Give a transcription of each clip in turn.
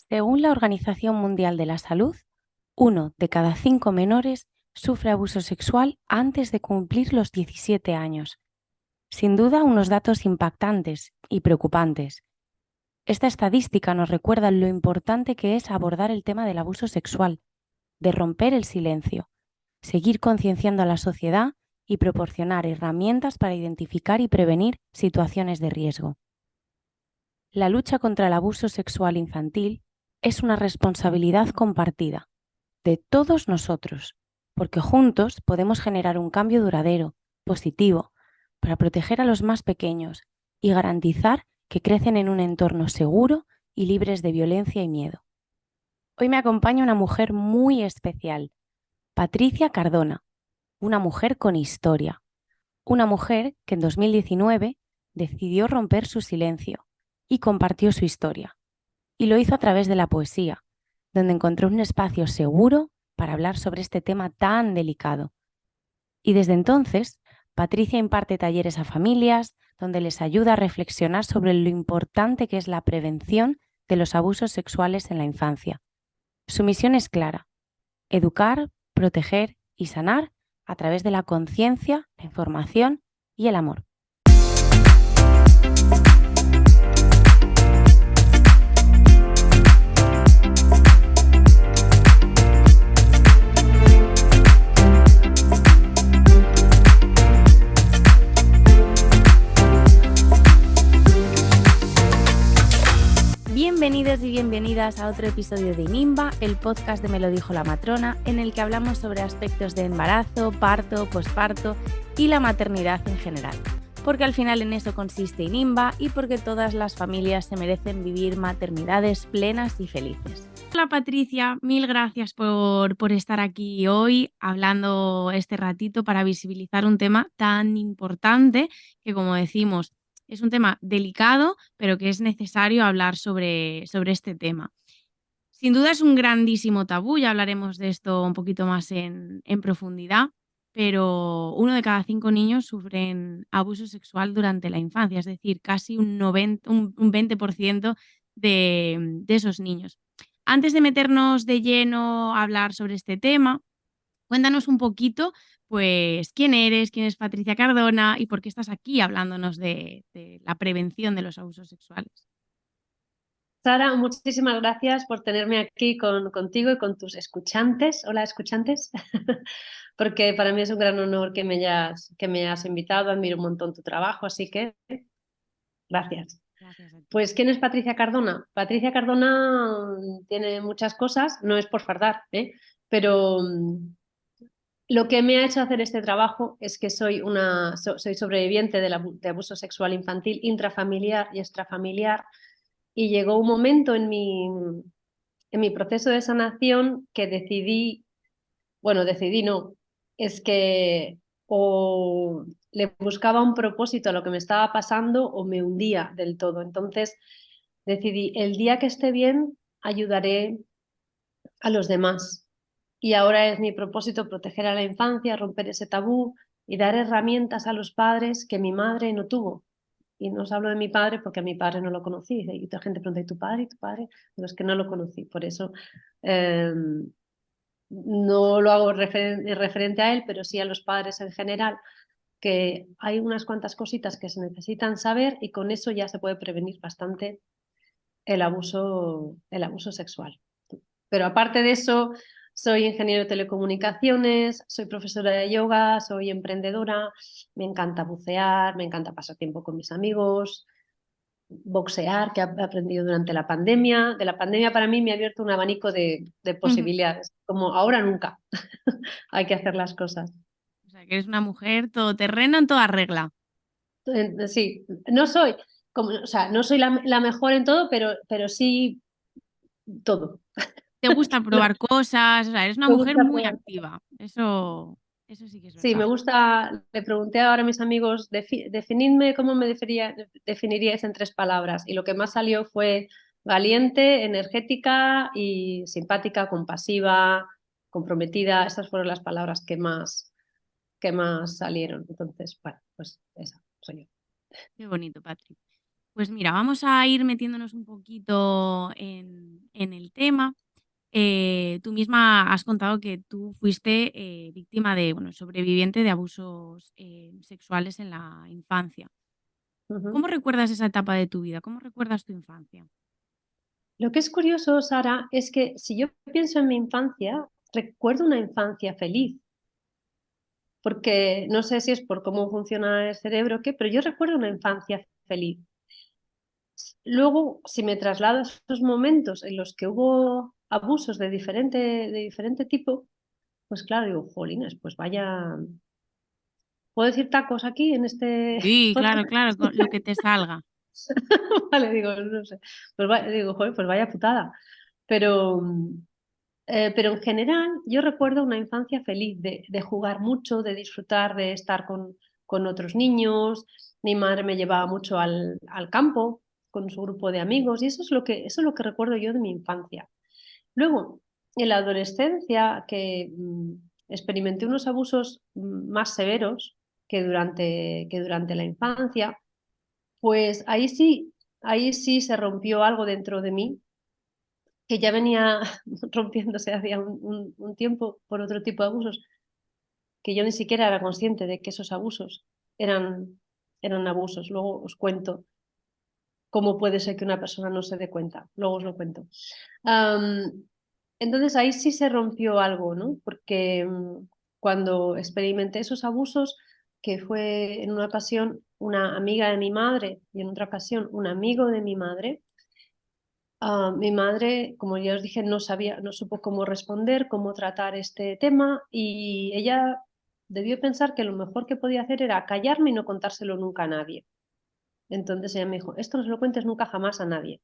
Según la Organización Mundial de la Salud, 1 de cada 5 menores sufre abuso sexual antes de cumplir los 17 años. Sin duda, unos datos impactantes y preocupantes. Esta estadística nos recuerda lo importante que es abordar el tema del abuso sexual, de romper el silencio, seguir concienciando a la sociedad y proporcionar herramientas para identificar y prevenir situaciones de riesgo. La lucha contra el abuso sexual infantil es una responsabilidad compartida de todos nosotros, porque juntos podemos generar un cambio duradero, positivo, para proteger a los más pequeños y garantizar que crecen en un entorno seguro y libres de violencia y miedo. Hoy me acompaña una mujer muy especial, Patricia Cardona, una mujer con historia, una mujer que en 2019 decidió romper su silencio y compartió su historia. Y lo hizo a través de la poesía, donde encontró un espacio seguro para hablar sobre este tema tan delicado. Y desde entonces, Patricia imparte talleres a familias, donde les ayuda a reflexionar sobre lo importante que es la prevención de los abusos sexuales en la infancia. Su misión es clara: educar, proteger y sanar a través de la conciencia, la información y el amor. Bienvenidos y bienvenidas a otro episodio de Nimba, el podcast de Me lo dijo la matrona, en el que hablamos sobre aspectos de embarazo, parto, posparto y la maternidad en general. Porque al final en eso consiste Nimba y porque todas las familias se merecen vivir maternidades plenas y felices. Hola Patricia, mil gracias por estar aquí hoy hablando este ratito para visibilizar un tema tan importante que, como decimos, es un tema delicado, pero que es necesario hablar sobre este tema. Sin duda es un grandísimo tabú, ya hablaremos de esto un poquito más en profundidad, pero 1 de cada 5 niños sufren abuso sexual durante la infancia, es decir, casi un 20% de esos niños. Antes de meternos de lleno a hablar sobre este tema, cuéntanos un poquito, pues, quién eres, quién es Patricia Cardona y por qué estás aquí hablándonos de la prevención de los abusos sexuales. Sara, muchísimas gracias por tenerme aquí contigo y con tus escuchantes. Hola, escuchantes. Porque para mí es un gran honor que me hayas invitado. Admiro un montón tu trabajo, así que gracias. Gracias a ti. Pues, ¿quién es Patricia Cardona? Patricia Cardona tiene muchas cosas, no es por fardar, pero lo que me ha hecho hacer este trabajo es que soy sobreviviente de abuso sexual infantil intrafamiliar y extrafamiliar, y llegó un momento en mi proceso de sanación que decidí no, es que o le buscaba un propósito a lo que me estaba pasando o me hundía del todo. Entonces decidí, el día que esté bien, ayudaré a los demás. Y ahora es mi propósito proteger a la infancia, romper ese tabú y dar herramientas a los padres que mi madre no tuvo. Y no os hablo de mi padre porque a mi padre no lo conocí. Y toda gente pregunta, ¿y tu padre? ¿Y tu padre? Pero es que no lo conocí. Por eso eh, no lo hago referente a él, pero sí a los padres en general, que hay unas cuantas cositas que se necesitan saber y con eso ya se puede prevenir bastante el abuso sexual. Pero aparte de eso, soy ingeniero de telecomunicaciones, soy profesora de yoga, soy emprendedora, me encanta bucear, me encanta pasar tiempo con mis amigos, boxear, que he aprendido durante la pandemia. De la pandemia para mí me ha abierto un abanico de posibilidades, como ahora nunca. Hay que hacer las cosas. O sea, que eres una mujer todoterreno en toda regla. Sí, no soy, o sea, no soy la mejor en todo, pero sí todo. Te gusta probar cosas, o sea, eres una Me mujer gusta muy probar. activa. Eso sí que es Sí, verdad. me gusta, le pregunté ahora a mis amigos, definidme cómo me definiríais en 3 palabras. Y lo que más salió fue valiente, energética y simpática, compasiva, comprometida. Esas fueron las palabras que más salieron. Entonces, bueno, pues esa soy yo. Qué bonito, Patri. Pues mira, vamos a ir metiéndonos un poquito en el tema. Tú misma has contado que tú fuiste víctima de, bueno, sobreviviente de abusos sexuales en la infancia. Ujú. ¿Cómo recuerdas esa etapa de tu vida? ¿Cómo recuerdas tu infancia? Lo que es curioso, Sara, es que si yo pienso en mi infancia, recuerdo una infancia feliz, porque no sé si es por cómo funciona el cerebro o qué, pero yo recuerdo una infancia feliz. Luego, si me traslado a esos momentos en los que hubo abusos de diferente tipo, pues claro, digo, jolines, pues vaya, ¿puedo decir tacos aquí en este Sí, podcast? claro, claro, con lo que te salga. Vale, digo, no sé. Pues digo, joder, pues vaya putada. Pero, pero en general yo recuerdo una infancia feliz de jugar mucho, de disfrutar, de estar con otros niños. Mi madre me llevaba mucho al campo con su grupo de amigos y eso es lo que recuerdo yo de mi infancia. Luego, en la adolescencia, que experimenté unos abusos más severos que durante la infancia, pues ahí sí se rompió algo dentro de mí que ya venía rompiéndose hacía un tiempo por otro tipo de abusos, que yo ni siquiera era consciente de que esos abusos eran abusos. Luego os cuento cómo puede ser que una persona no se dé cuenta. Luego os lo cuento. Am, entonces ahí sí se rompió algo, ¿no? Porque cuando experimenté esos abusos, que fue en una ocasión una amiga de mi madre y en otra ocasión un amigo de mi madre. Mi madre, como ya os dije, no sabía, no supo cómo responder, cómo tratar este tema y ella debió pensar que lo mejor que podía hacer era callarme y no contárselo nunca a nadie. Entonces ella me dijo, esto no se lo cuentes nunca jamás a nadie.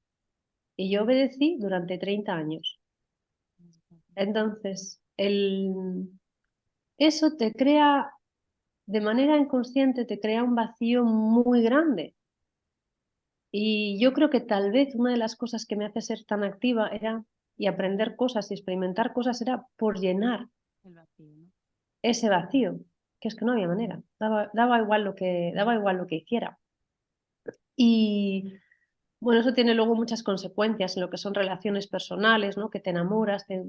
Y yo obedecí durante 30 años. Entonces, eso te crea, de manera inconsciente, te crea un vacío muy grande. Y yo creo que tal vez una de las cosas que me hace ser tan activa era, y aprender cosas y experimentar cosas era por llenar El vacío, ¿no? ese vacío, que es que no había manera, daba igual lo que hiciera. Y bueno, eso tiene luego muchas consecuencias en lo que son relaciones personales, ¿no? Que te enamoras, te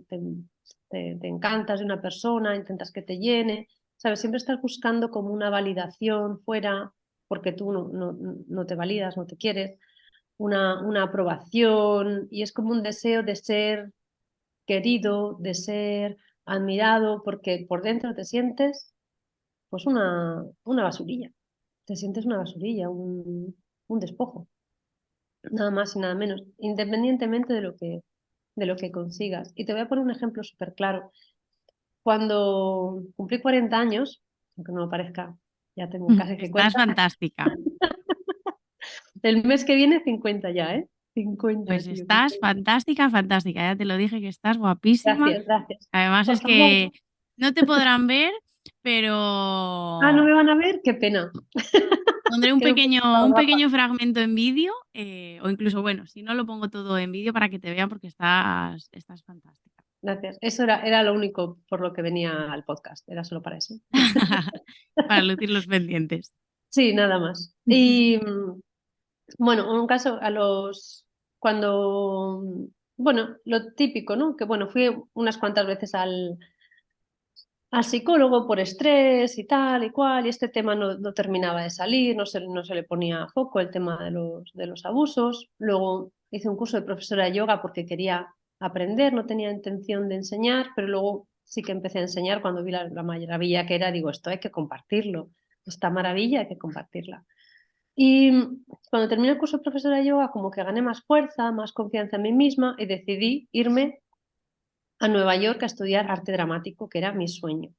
encantas de una persona, intentas que te llene, ¿sabes? Siempre estás buscando como una validación fuera porque tú no te validas, no te quieres, una aprobación y es como un deseo de ser querido, de ser admirado, porque por dentro te sientes pues una basurilla, te sientes una basurilla, un despojo, nada más y nada menos, independientemente de lo que consigas. Y te voy a poner un ejemplo súper claro. Cuando cumplí 40 años, aunque no lo parezca, ya tengo casi Estás 50, fantástica. el mes que viene 50 ya, ¿eh? 50 Pues tío. estás fantástica, fantástica. Ya te lo dije que estás guapísima. Gracias, gracias. Además Por es favor. que no te podrán ver, ¿No pero me van a ver? Qué pena. pondré un Quedo un poco pequeño, más un guapa. pequeño fragmento en vídeo, o incluso, bueno, si no lo pongo todo en vídeo para que te vean porque estás fantástica. Gracias. Eso era lo único por lo que venía al podcast. Era solo para eso. Para lucir los pendientes. Sí, nada más. Y bueno, un caso cuando, bueno, lo típico, ¿no? Que bueno, fui unas cuantas veces al psicólogo por estrés y tal y cual, y este tema no terminaba de salir, no se le ponía foco el tema de los abusos. Luego hice un curso de profesora de yoga porque quería aprender, no tenía intención de enseñar, pero luego sí que empecé a enseñar cuando vi la maravilla que era, digo, esto hay que compartirlo, esta maravilla hay que compartirla. Y cuando terminé el curso de profesora de yoga, como que gané más fuerza, más confianza en mí misma y decidí irme a Nueva York a estudiar arte dramático, que era mi sueño.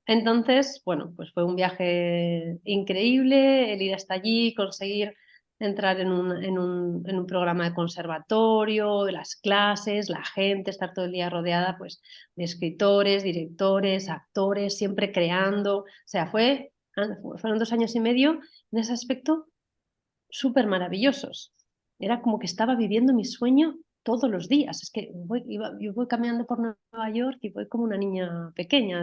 Entonces, bueno, pues fue un viaje increíble el ir hasta allí, conseguir entrar en un programa de conservatorio, las clases, la gente, estar todo el día rodeada pues, de escritores, directores, actores, siempre creando. O sea, fueron 2 años y medio en ese aspecto súper maravillosos. Era como que estaba viviendo mi sueño todos los días. Es que yo voy caminando por Nueva York y voy como una niña pequeña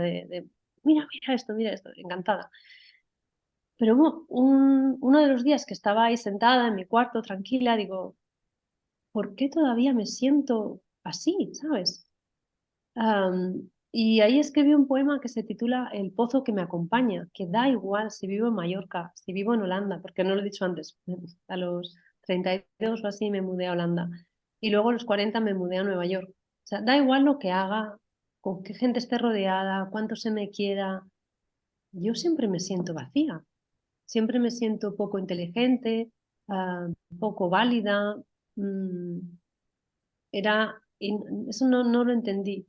mira, mira esto, encantada. Pero hubo uno de los días que estaba ahí sentada en mi cuarto, tranquila, digo, ¿por qué todavía me siento así, sabes? Y ahí escribí un poema que se titula El pozo que me acompaña, que da igual si vivo en Mallorca, si vivo en Holanda, porque no lo he dicho antes, a los 32 o así me mudé a Holanda y luego a los 40 me mudé a Nueva York. O sea, da igual lo que haga, con qué gente esté rodeada, cuánto se me quiera, yo siempre me siento vacía, siempre me siento poco inteligente, poco válida. mm, Eso no lo entendí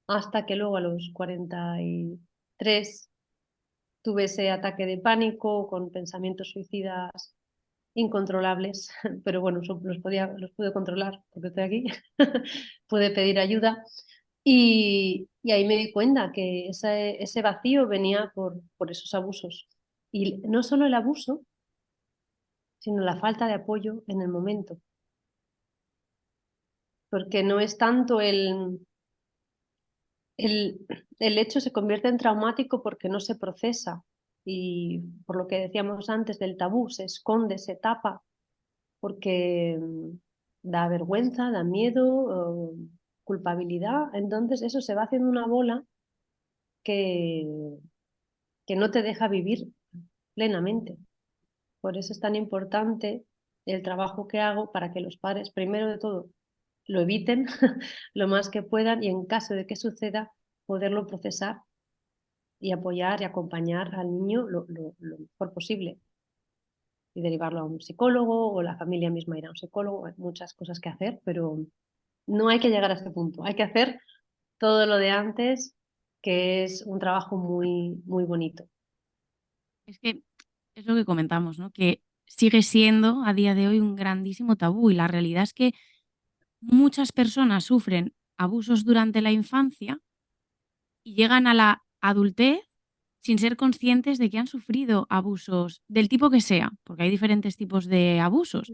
hasta que luego a los 43 tuve ese ataque de pánico con pensamientos suicidas incontrolables, pero bueno, los pude controlar porque estoy aquí, pude pedir ayuda y ahí me di cuenta que ese vacío venía por esos abusos. Y no solo el abuso, sino la falta de apoyo en el momento, porque no es tanto el, el hecho se convierte en traumático porque no se procesa y por lo que decíamos antes del tabú, se esconde, se tapa porque da vergüenza, da miedo, culpabilidad, entonces eso se va haciendo una bola que, que no te deja vivir plenamente. Por eso es tan importante el trabajo que hago para que los padres, primero de todo, lo eviten lo más que puedan y en caso de que suceda, poderlo procesar y apoyar y acompañar al niño lo mejor posible y derivarlo a un psicólogo o la familia misma ir a un psicólogo. Hay muchas cosas que hacer, pero no hay que llegar a este punto. Hay que hacer todo lo de antes, que es un trabajo muy, muy bonito. Es que es lo que comentamos, ¿no? Que sigue siendo a día de hoy un grandísimo tabú y la realidad es que muchas personas sufren abusos durante la infancia y llegan a la adultez sin ser conscientes de que han sufrido abusos del tipo que sea, porque hay diferentes tipos de abusos.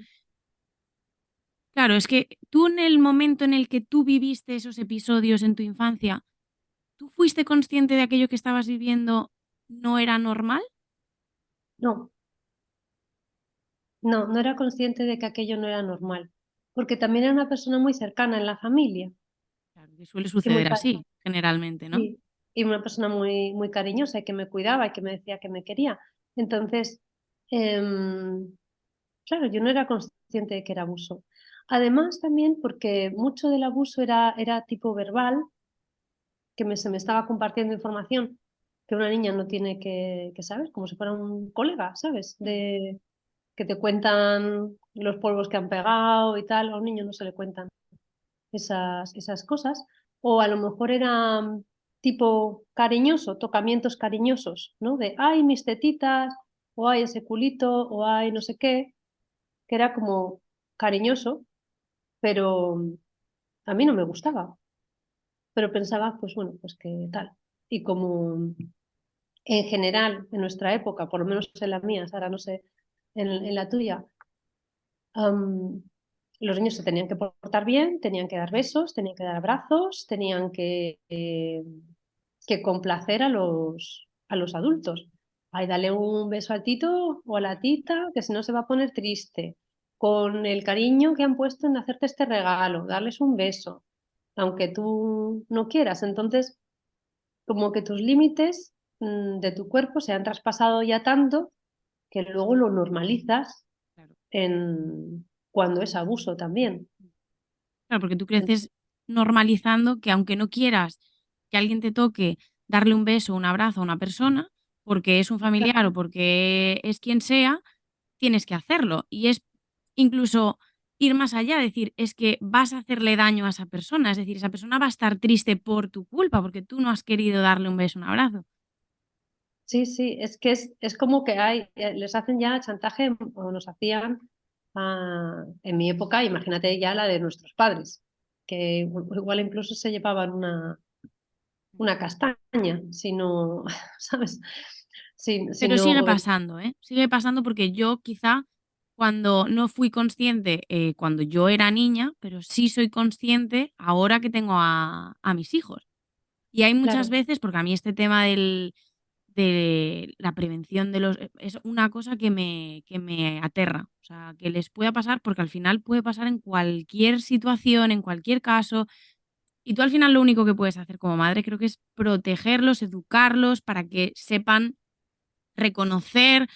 Claro, es que tú en el momento en el que tú viviste esos episodios en tu infancia, ¿tú fuiste consciente de aquello que estabas viviendo no era normal? No, no era consciente de que aquello no era normal, porque también era una persona muy cercana en la familia Claro, que suele y muy, suceder así, generalmente, ¿no? sí, y una persona muy, muy cariñosa y que me cuidaba y que me decía que me quería. Entonces, em, claro, yo no era consciente de que era abuso. Además, también porque mucho del abuso era tipo verbal, se me estaba compartiendo información que una niña no tiene que saber, como si fuera un colega, ¿sabes? De que te cuentan los polvos que han pegado y tal, a un niño no se le cuentan esas cosas. O a lo mejor era tipo cariñoso, tocamientos cariñosos, ¿no? De, ay, mis tetitas, o ay, ese culito, o ay, no sé qué, que era como cariñoso, pero a mí no me gustaba. Pero pensaba, pues bueno, pues qué tal. Y como en general, en nuestra época, por lo menos en la mía, Sara, no sé, en la tuya, am, los niños se tenían que portar bien, tenían que dar besos, tenían que dar abrazos, tenían que complacer a los adultos. Ay, dale un beso al tito o a la tita, que si no se va a poner triste. Con el cariño que han puesto en hacerte este regalo, darles un beso, aunque tú no quieras. Entonces, como que tus límites de tu cuerpo se han traspasado ya tanto que luego lo normalizas Claro. cuando es abuso también. Claro, porque tú creces normalizando que aunque no quieras que alguien te toque, darle un beso, un abrazo a una persona, porque es un familiar o porque es quien sea, tienes que hacerlo. Y es incluso ir más allá, decir, es que vas a hacerle daño a esa persona, es decir, esa persona va a estar triste por tu culpa, porque tú no has querido darle un beso, un abrazo. Sí, sí, es que es como que les hacen ya chantaje o nos hacían en mi época, imagínate ya la de nuestros padres, que igual incluso se llevaban una castaña, si no, ¿sabes? Si Pero no sigue pasando, ¿eh? Sigue pasando porque yo quizá cuando no fui consciente, cuando yo era niña, pero sí soy consciente ahora que tengo a mis hijos. Y hay muchas claro, veces, porque a mí este tema de la prevención de los... Es una cosa que me aterra, o sea, que les pueda pasar, porque al final puede pasar en cualquier situación, en cualquier caso, y tú al final lo único que puedes hacer como madre creo que es protegerlos, educarlos para que sepan reconocer,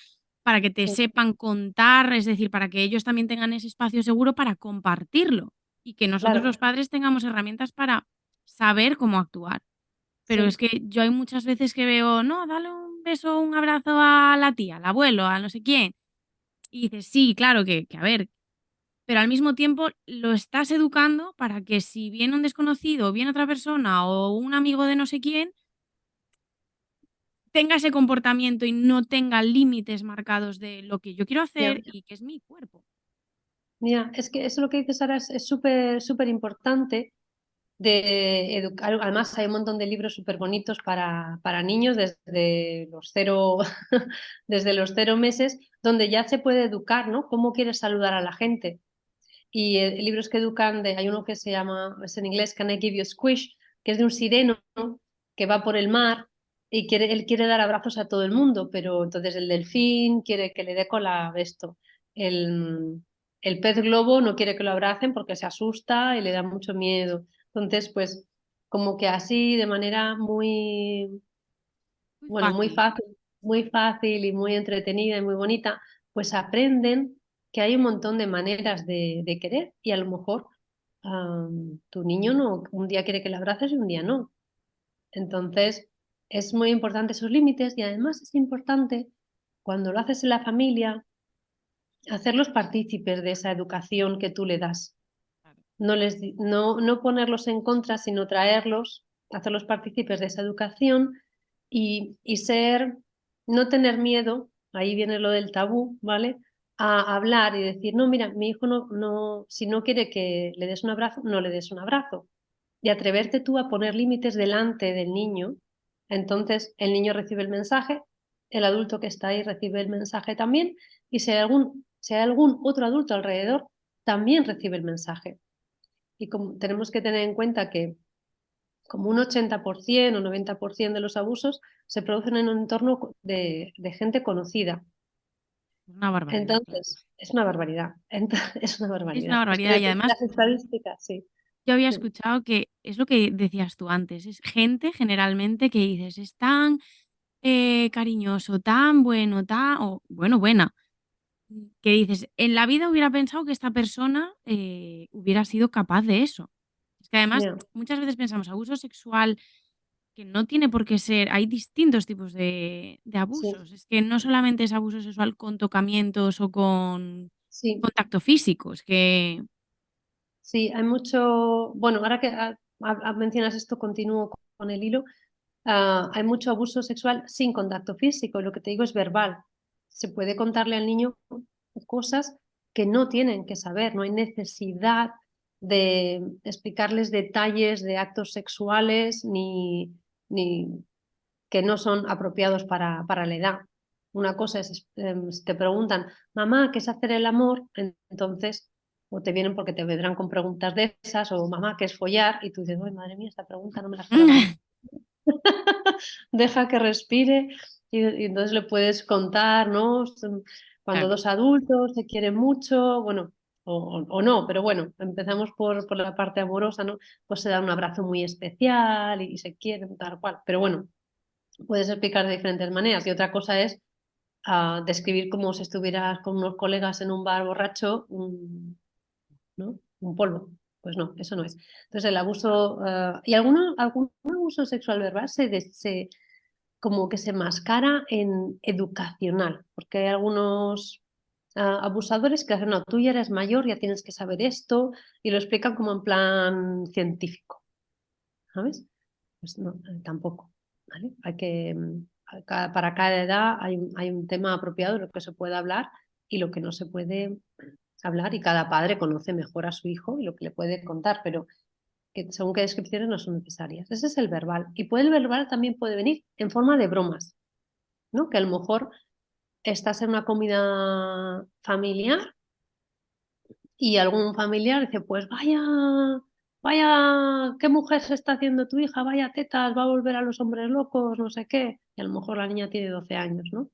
para que te Sí, sepan contar, es decir, para que ellos también tengan ese espacio seguro para compartirlo y que nosotros claro, los padres tengamos herramientas para saber cómo actuar. Pero es sí, que yo hay muchas veces que veo, no, dale un beso, un abrazo a la tía, al abuelo, a no sé quién. Y dices, sí, claro que a ver, pero al mismo tiempo lo estás educando para que si viene un desconocido, o viene otra persona o un amigo de no sé quién, tenga ese comportamiento y no tenga límites marcados de lo que yo quiero ya. hacer y que es mi cuerpo. Mira, es que eso lo que dices ahora es súper, súper importante de educar. Además, hay un montón de libros súper bonitos para niños desde los cero, desde los 0 meses, donde ya se puede educar, ¿no? ¿Cómo quieres saludar a la gente? Y libros que educan, hay uno que se llama, es en inglés, Can I Give You a Squish, que es de un sireno, ¿no? Que va por el mar y él quiere dar abrazos a todo el mundo, pero entonces el delfín quiere que le dé con la esto. El, el pez globo no quiere que lo abracen porque se asusta y le da mucho miedo. Entonces, pues, como que así, de manera muy, Muy bueno, fácil. muy fácil y muy entretenida y muy bonita, pues aprenden que hay un montón de maneras de querer y a lo mejor tu niño no, un día quiere que le abraces y un día no. Entonces, es muy importante esos límites y además es importante cuando lo haces en la familia, hacerlos partícipes de esa educación que tú le das. Claro. No ponerlos en contra, sino traerlos, hacerlos partícipes de esa educación y no tener miedo, ahí viene lo del tabú, ¿vale? A hablar y decir, no, mira, mi hijo si no quiere que le des un abrazo, no le des un abrazo. Y atreverte tú a poner límites delante del niño. Entonces el niño recibe el mensaje, el adulto que está ahí recibe el mensaje también, y si hay algún otro adulto alrededor, también recibe el mensaje. Y tenemos que tener en cuenta que como un 80% o 90% de los abusos se producen en un entorno de gente conocida. Una barbaridad, claro. Entonces, es una barbaridad. Es una Es una barbaridad. Es que barbaridad y además las estadísticas, sí. yo había Mm, escuchado que es lo que decías tú antes, es gente generalmente que dices, es tan cariñoso, tan bueno, tan, o bueno, buena, que dices, en la vida hubiera pensado que esta persona hubiera sido capaz de eso. Es que además ya, muchas veces pensamos abuso sexual que no tiene por qué ser, hay distintos tipos de sí, abusos. Es que no solamente es abuso sexual con tocamientos o con sí, contacto físico, es que sí. Hay mucho. Bueno, ahora que mencionas esto, continúo con el hilo. Hay mucho abuso sexual sin contacto físico. Lo que te digo es verbal. Se puede contarle al niño cosas que no tienen que saber. No hay necesidad de explicarles detalles de actos sexuales ni que no son apropiados para la edad. Una cosa es, si te preguntan, mamá, ¿qué es hacer el amor? Entonces, o te vienen porque te vendrán con preguntas de esas, o mamá, ¿qué es follar? Y tú dices, ay, madre mía, esta pregunta no me la esperaba. Deja que respire y entonces le puedes contar, ¿no? Cuando claro, dos adultos se quieren mucho, bueno, o no, pero bueno, empezamos por la parte amorosa, ¿no? Pues se da un abrazo muy especial y se quieren, tal cual. Pero bueno, puedes explicar de diferentes maneras. Y otra cosa es describir como si estuvieras con unos colegas en un bar borracho, ¿no? Un polvo. Pues no, eso no es. Entonces el abuso, y algún abuso sexual verbal como que se mascara en educacional, porque hay algunos abusadores que hacen, no, tú ya eres mayor, ya tienes que saber esto, y lo explican como en plan científico, ¿sabes? Pues no, tampoco, ¿vale? Para cada edad hay un tema apropiado de lo que se puede hablar y lo que no se puede hablar, y cada padre conoce mejor a su hijo y lo que le puede contar, pero que según qué descripciones no son necesarias. Ese es el verbal. Y el verbal también puede venir en forma de bromas, ¿no? Que a lo mejor estás en una comida familiar y algún familiar dice, pues vaya, vaya, qué mujer se está haciendo tu hija, vaya tetas, va a volver a los hombres locos, no sé qué. Y a lo mejor la niña tiene 12 años, ¿no?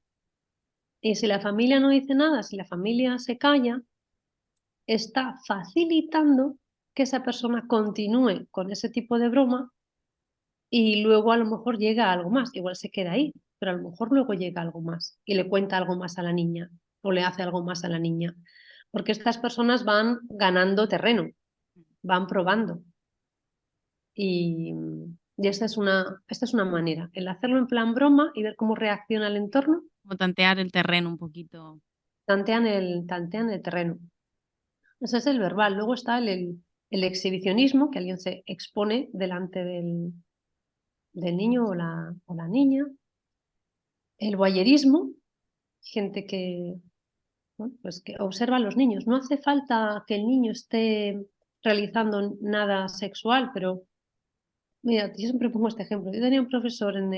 Y si la familia no dice nada, si la familia se calla, está facilitando que esa persona continúe con ese tipo de broma y luego a lo mejor llega algo más. Igual se queda ahí, pero a lo mejor luego llega algo más y le cuenta algo más a la niña o le hace algo más a la niña. Porque estas personas van ganando terreno, van probando. Y esta es una manera, el hacerlo en plan broma y ver cómo reacciona el entorno, Como tantear el terreno un poquito. tantean el terreno. Ese es el verbal. Luego está el exhibicionismo, que alguien se expone delante del niño o la niña. El voyerismo, gente que, bueno, pues que observa a los niños. No hace falta que el niño esté realizando nada sexual, pero mira, yo siempre pongo este ejemplo. Yo tenía un profesor en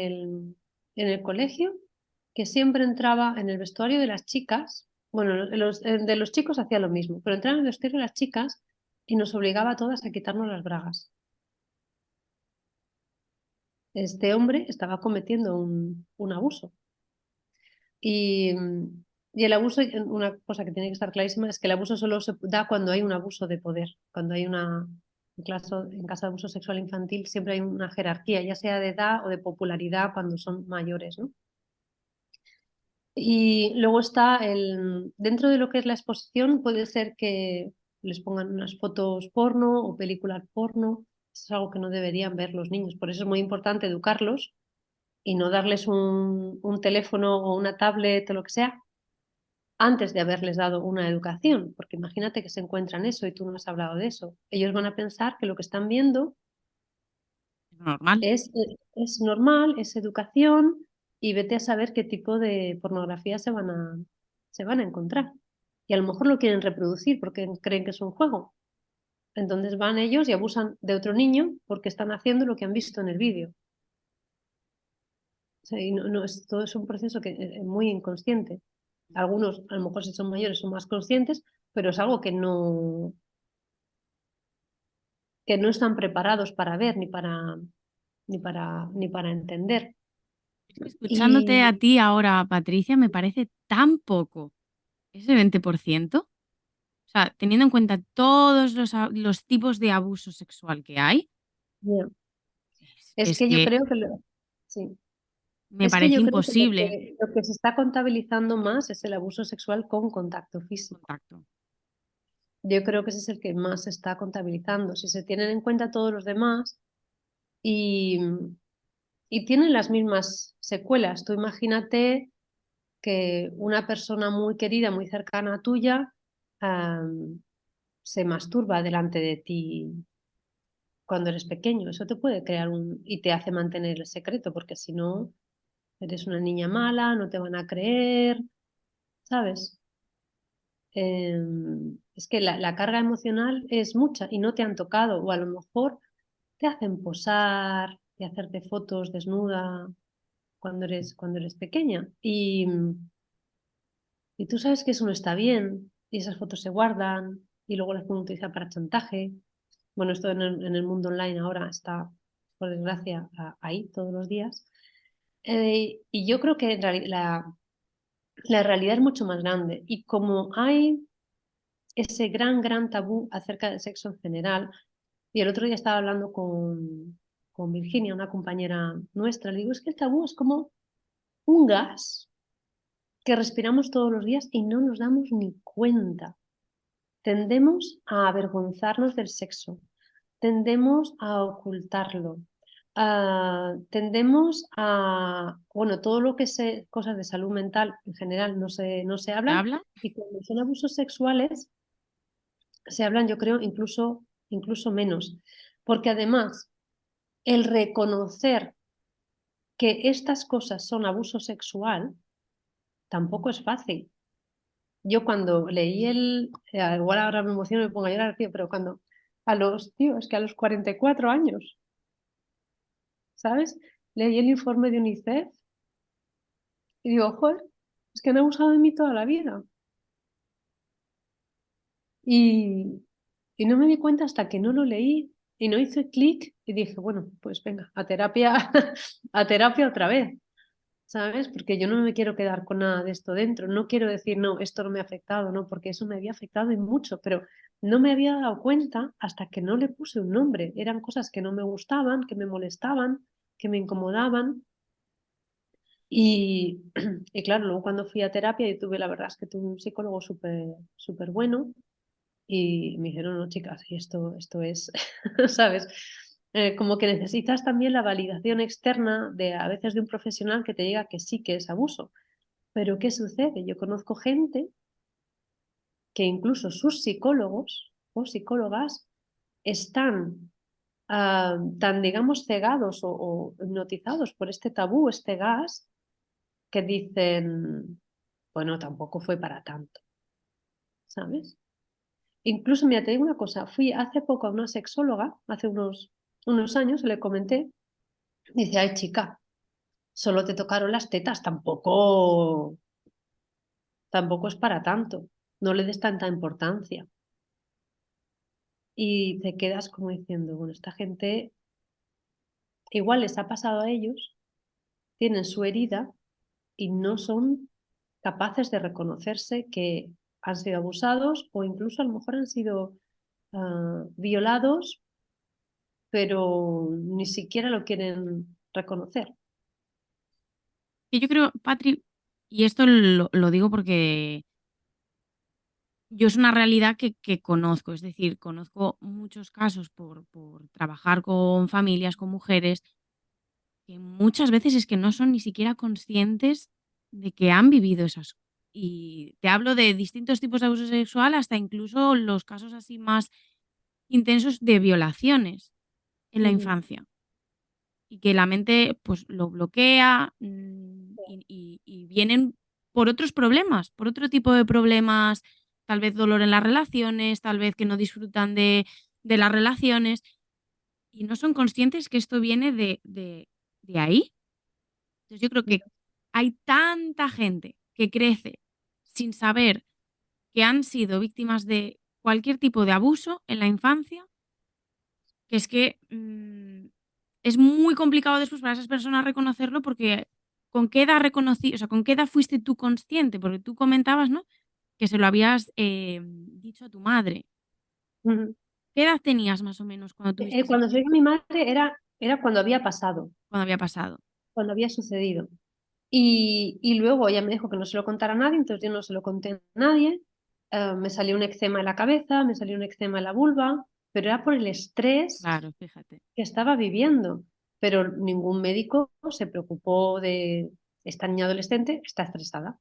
el colegio que siempre entraba en el vestuario de las chicas. Bueno, de los chicos hacía lo mismo, pero entraba en el vestuario de las chicas y nos obligaba a todas a quitarnos las bragas. Este hombre estaba cometiendo un abuso. Y, y el abuso, una cosa que tiene que estar clarísima, es que el abuso solo se da cuando hay un abuso de poder, cuando hay en caso de abuso sexual infantil siempre hay una jerarquía, ya sea de edad o de popularidad cuando son mayores, ¿no? Y luego está dentro de lo que es la exposición, puede ser que les pongan unas fotos porno o películas porno. Eso es algo que no deberían ver los niños. Por eso es muy importante educarlos y no darles un teléfono o una tablet o lo que sea antes de haberles dado una educación. Porque imagínate que se encuentran eso y tú no has hablado de eso. Ellos van a pensar que lo que están viendo Es normal. es normal, es educación y vete a saber qué tipo de pornografía se van a encontrar. Y a lo mejor lo quieren reproducir porque creen que es un juego. Entonces van ellos y abusan de otro niño porque están haciendo lo que han visto en el vídeo. O sea, y todo es un proceso que es muy inconsciente. Algunos, a lo mejor si son mayores, son más conscientes, pero es algo que no están preparados para ver ni para entender. Es que escuchándote a Y ti ahora, Patricia, me parece tan poco ese 20%. O sea, teniendo en cuenta todos los tipos de abuso sexual que hay, ya, es es que yo que creo que sí. me Es que parece yo creo que imposible lo que se está contabilizando más es el abuso sexual con contacto físico. contacto. Yo creo que ese es el que más se está contabilizando. Si se tienen en cuenta todos los demás y, y tienen las mismas secuelas. Tú imagínate que una persona muy querida, muy cercana a tuya, se masturba delante de ti cuando eres pequeño. Eso te puede crear y te hace mantener el secreto, porque si no, eres una niña mala, no te van a creer, ¿sabes? Es que la carga emocional es mucha y no te han tocado, o a lo mejor te hacen posar, y hacerte fotos desnuda cuando eres pequeña. Y tú sabes que eso no está bien, y esas fotos se guardan, y luego las pueden utilizar para chantaje. Bueno, esto en el mundo online ahora está, por desgracia, ahí todos los días. Y yo creo que la realidad es mucho más grande. Y como hay ese gran, gran tabú acerca del sexo en general, y el otro día estaba hablando con Virginia, una compañera nuestra, le digo, es que el tabú es como un gas que respiramos todos los días y no nos damos ni cuenta. Tendemos a avergonzarnos del sexo, tendemos a ocultarlo, tendemos a, bueno, todo lo que es cosas de salud mental en general no se ¿Se hablan habla? y cuando son abusos sexuales se hablan, yo creo, incluso menos, porque además el reconocer que estas cosas son abuso sexual tampoco es fácil. Yo cuando leí igual ahora me emociono y me pongo a llorar, tío, pero cuando es que a los 44 años, ¿sabes? Leí el informe de UNICEF y digo, joder, es que han abusado de mí toda la vida. Y, y no me di cuenta hasta que no lo leí y no hice clic y dije, bueno, pues venga, a terapia, a terapia otra vez, ¿sabes? Porque yo no me quiero quedar con nada de esto dentro. No quiero decir, no, esto no me ha afectado, no, porque eso me había afectado y mucho, pero no me había dado cuenta hasta que no le puse un nombre. Eran cosas que no me gustaban, que me molestaban, que me incomodaban. Y, y claro, luego cuando fui a terapia, y tuve, la verdad es que tuve un psicólogo súper súper bueno y me dijeron, no, chicas, y esto es, ¿sabes? Como que necesitas también la validación externa de a veces de un profesional que te diga que sí que es abuso. Pero ¿qué sucede? Yo conozco gente que incluso sus psicólogos o psicólogas están tan, digamos, cegados o hipnotizados por este tabú, este gas, que dicen, bueno, tampoco fue para tanto, ¿sabes? Incluso, mira, te digo una cosa, fui hace poco a una sexóloga, hace unos años, le comenté, dice, ay chica, solo te tocaron las tetas, tampoco es para tanto, no le des tanta importancia. Y te quedas como diciendo, bueno, esta gente igual les ha pasado a ellos, tienen su herida y no son capaces de reconocerse que han sido abusados o incluso a lo mejor han sido violados, pero ni siquiera lo quieren reconocer. Y yo creo, Patri, y esto lo digo porque yo es una realidad que conozco, es decir, conozco muchos casos por trabajar con familias, con mujeres, que muchas veces es que no son ni siquiera conscientes de que han vivido esas. Y te hablo de distintos tipos de abuso sexual, hasta incluso los casos así más intensos de violaciones en la Ujú. infancia. Y que la mente pues lo bloquea, y vienen por otros problemas, por otro tipo de problemas, tal vez dolor en las relaciones, tal vez que no disfrutan de las relaciones y no son conscientes que esto viene de ahí. Entonces yo creo que hay tanta gente que crece sin saber que han sido víctimas de cualquier tipo de abuso en la infancia, que es que es muy complicado después para esas personas reconocerlo porque ¿con qué edad o sea, con qué edad fuiste tú consciente? Porque tú comentabas, ¿no? Que se lo habías dicho a tu madre. Ujú. ¿Qué edad tenías más o menos cuando tuviste ese Cuando se dio mi madre era cuando había pasado, cuando había pasado? cuando había sucedido. Y luego ella me dijo que no se lo contara a nadie, entonces yo no se lo conté a nadie. Me salió un eczema en la cabeza, me salió un eczema en la vulva, pero era por el estrés Claro, fíjate. que estaba viviendo. Pero ningún médico se preocupó de esta niña adolescente, está estresada,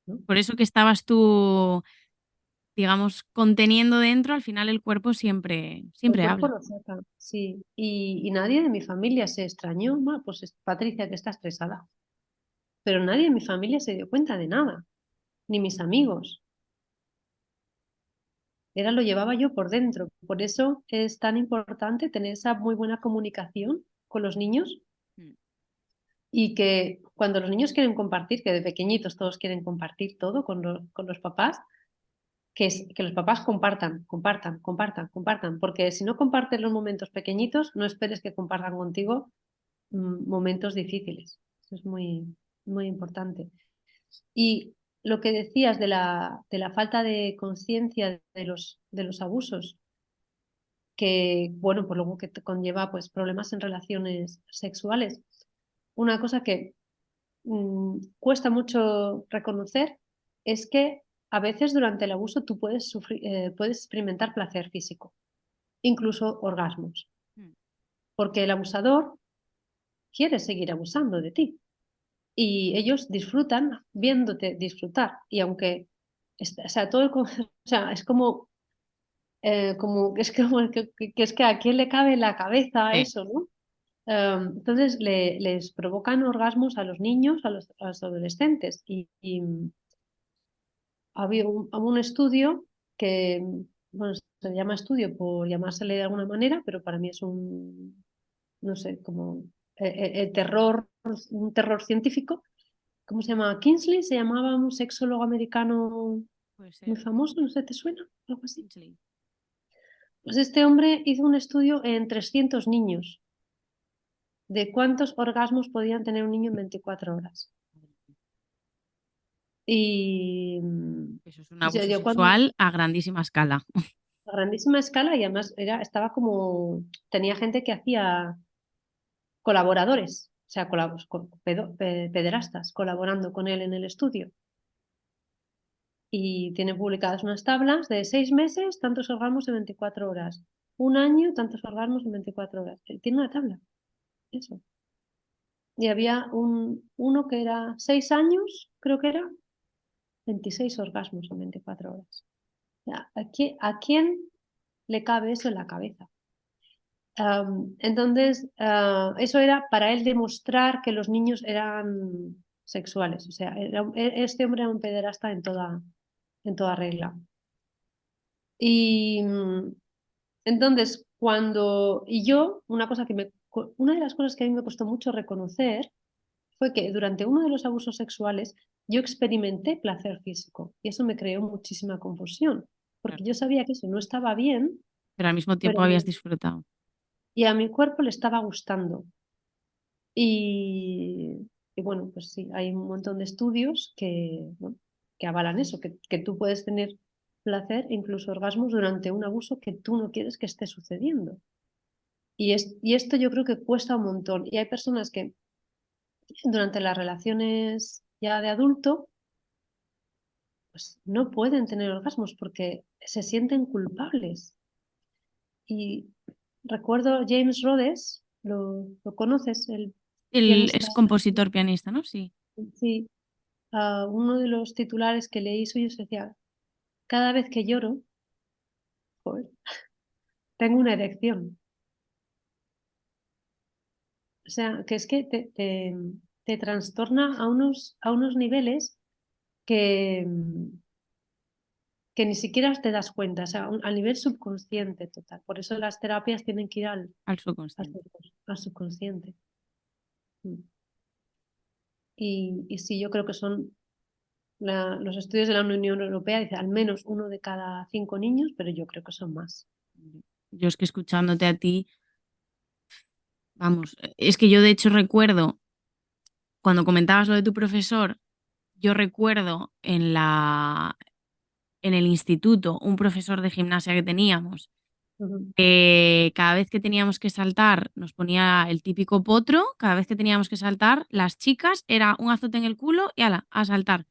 ¿no? Por eso que estabas tú, digamos, conteniendo dentro, al final el cuerpo siempre, El siempre cuerpo habla. lo saca, sí. Y nadie de mi familia se extrañó, pues es Patricia que está estresada. Pero nadie de mi familia se dio cuenta de nada, ni mis amigos. Lo llevaba yo por dentro. Por eso es tan importante tener esa muy buena comunicación con los niños Mm. y que cuando los niños quieren compartir, que de pequeñitos todos quieren compartir todo con los papás, que los papás compartan, compartan, compartan, compartan, porque si no comparten los momentos pequeñitos, no esperes que compartan contigo momentos difíciles. Eso es muy, muy importante. Y lo que decías de la falta de conciencia de los abusos, que, bueno, pues luego que te conlleva pues, problemas en relaciones sexuales. Una cosa que cuesta mucho reconocer es que a veces durante el abuso tú puedes experimentar placer físico, incluso orgasmos, Mm. porque el abusador quiere seguir abusando de ti y ellos disfrutan viéndote disfrutar y aunque, o sea, o sea, es como, que es que a quién le cabe en la cabeza Sí. eso, ¿no? Entonces les provocan orgasmos a los niños, a los adolescentes y había un estudio que, bueno, se llama estudio por llamársele de alguna manera, pero para mí es no sé, como el terror, un terror científico. ¿Cómo se llama? Kingsley, se llamaba un sexólogo americano Puede ser. muy famoso, no sé, ¿te suena? Algo así. Kingsley. Pues este hombre hizo un estudio en 300 niños de cuántos orgasmos podían tener un niño en 24 horas. Y Eso es un yo, abuso yo cuando, sexual a grandísima escala. a grandísima escala, y además estaba como, tenía gente que hacía colaboradores, o sea, pederastas colaborando con él en el estudio. Y tiene publicadas unas tablas de 6 meses, tantos orgasmos en 24 horas. Un año, tantos orgasmos en 24 horas. Tiene una tabla, eso. Y había uno que era 6 años, creo que era, 26 orgasmos en 24 horas. O sea, ¿a quién le cabe eso en la cabeza? Entonces, eso era para él demostrar que los niños eran sexuales. O sea, este hombre era un pederasta en toda regla. Y entonces, una de las cosas que a mí me costó mucho reconocer fue que durante uno de los abusos sexuales yo experimenté placer físico y eso me creó muchísima confusión, Claro. porque yo sabía que eso no estaba bien, Pero al mismo pero tiempo habías disfrutado. y a mi cuerpo le estaba gustando. Y bueno, pues sí, hay un montón de estudios ¿no? que avalan eso, que tú puedes tener placer, incluso orgasmos, durante un abuso que tú no quieres que esté sucediendo. Y esto yo creo que cuesta un montón. Y hay personas que durante las relaciones ya de adulto, pues no pueden tener orgasmos porque se sienten culpables. Y recuerdo James Rhodes, ¿lo conoces? El pianista. Es compositor pianista, ¿no? Sí. Sí, uno de los titulares que leí suyos decía, cada vez que lloro, joder, tengo una erección. O sea, que es que te trastorna a unos niveles que, que ni siquiera te das cuenta, o sea, a nivel subconsciente total. Por eso las terapias tienen que ir Al al, subconsciente. al subconsciente. Mm. Y sí, yo creo que son los estudios de la Unión Europea, dice al menos 1 de cada 5 niños, pero yo creo que son más. Yo es que escuchándote a ti, vamos, es que yo de hecho recuerdo, cuando comentabas lo de tu profesor, yo recuerdo en el instituto un profesor de gimnasia que teníamos, Ujú. que cada vez que teníamos que saltar nos ponía el típico potro, cada vez que teníamos que saltar, las chicas era un azote en el culo y ala, a saltar.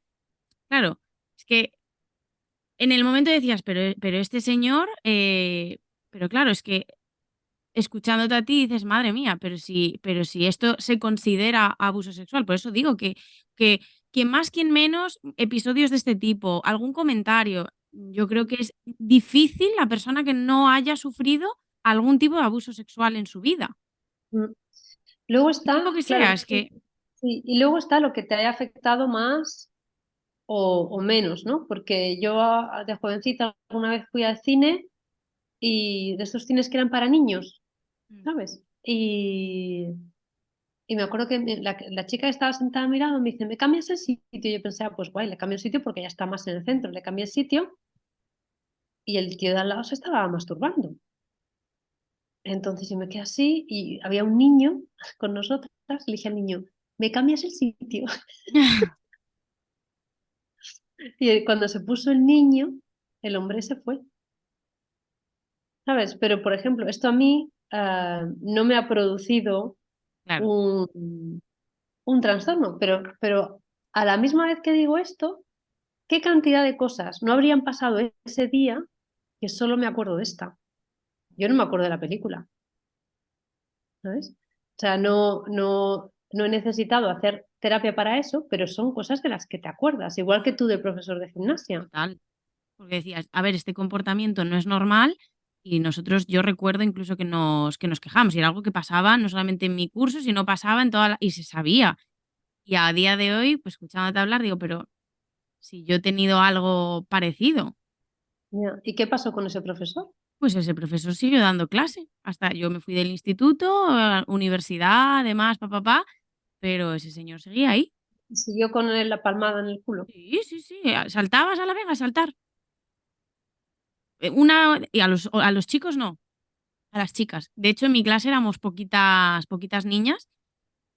Claro, es que en el momento decías, pero este señor, pero claro, es que escuchándote a ti dices, madre mía, pero si esto se considera abuso sexual. Por eso digo que quien más, quien menos, episodios de este tipo, algún comentario, yo creo que es difícil la persona que no haya sufrido algún tipo de abuso sexual en su vida. Mm. Luego El tipo está, que claro, sea, es que sí, y luego está lo que te haya afectado más o menos, ¿no? Porque yo de jovencita alguna vez fui al cine y de estos cines que eran para niños, ¿sabes? Y me acuerdo que la chica que estaba sentada a mi lado me dice, ¿me cambias el sitio? Y yo pensé, pues guay, le cambio el sitio porque ya está más en el centro. Le cambié el sitio y el tío de al lado se estaba masturbando. Entonces yo me quedé así y había un niño con nosotras. Le dije al niño, ¿me cambias el sitio? Y cuando se puso el niño, el hombre se fue, ¿sabes? Pero, por ejemplo, esto a mí no me ha producido claro, un trastorno, pero a la misma vez que digo esto, ¿qué cantidad de cosas no habrían pasado ese día que solo me acuerdo de esta? Yo no me acuerdo de la película, ¿sabes? O sea, no he necesitado hacer terapia para eso, pero son cosas de las que te acuerdas, igual que tú de profesor de gimnasia. total. Porque decías, a ver, este comportamiento no es normal y nosotros, yo recuerdo incluso que nos quejamos y era algo que pasaba no solamente en mi curso, sino pasaba en y se sabía. Y a día de hoy, pues escuchándote hablar, digo, pero si yo he tenido algo parecido, Ya. ¿Y qué pasó con ese profesor? pues ese profesor siguió dando clase. Hasta yo me fui del instituto, universidad, además, pero ese señor seguía ahí. Siguió con él la palmada en el culo. Sí, sí, sí. Saltabas a la venga a saltar. Y a los chicos no, a las chicas. De hecho, en mi clase éramos poquitas niñas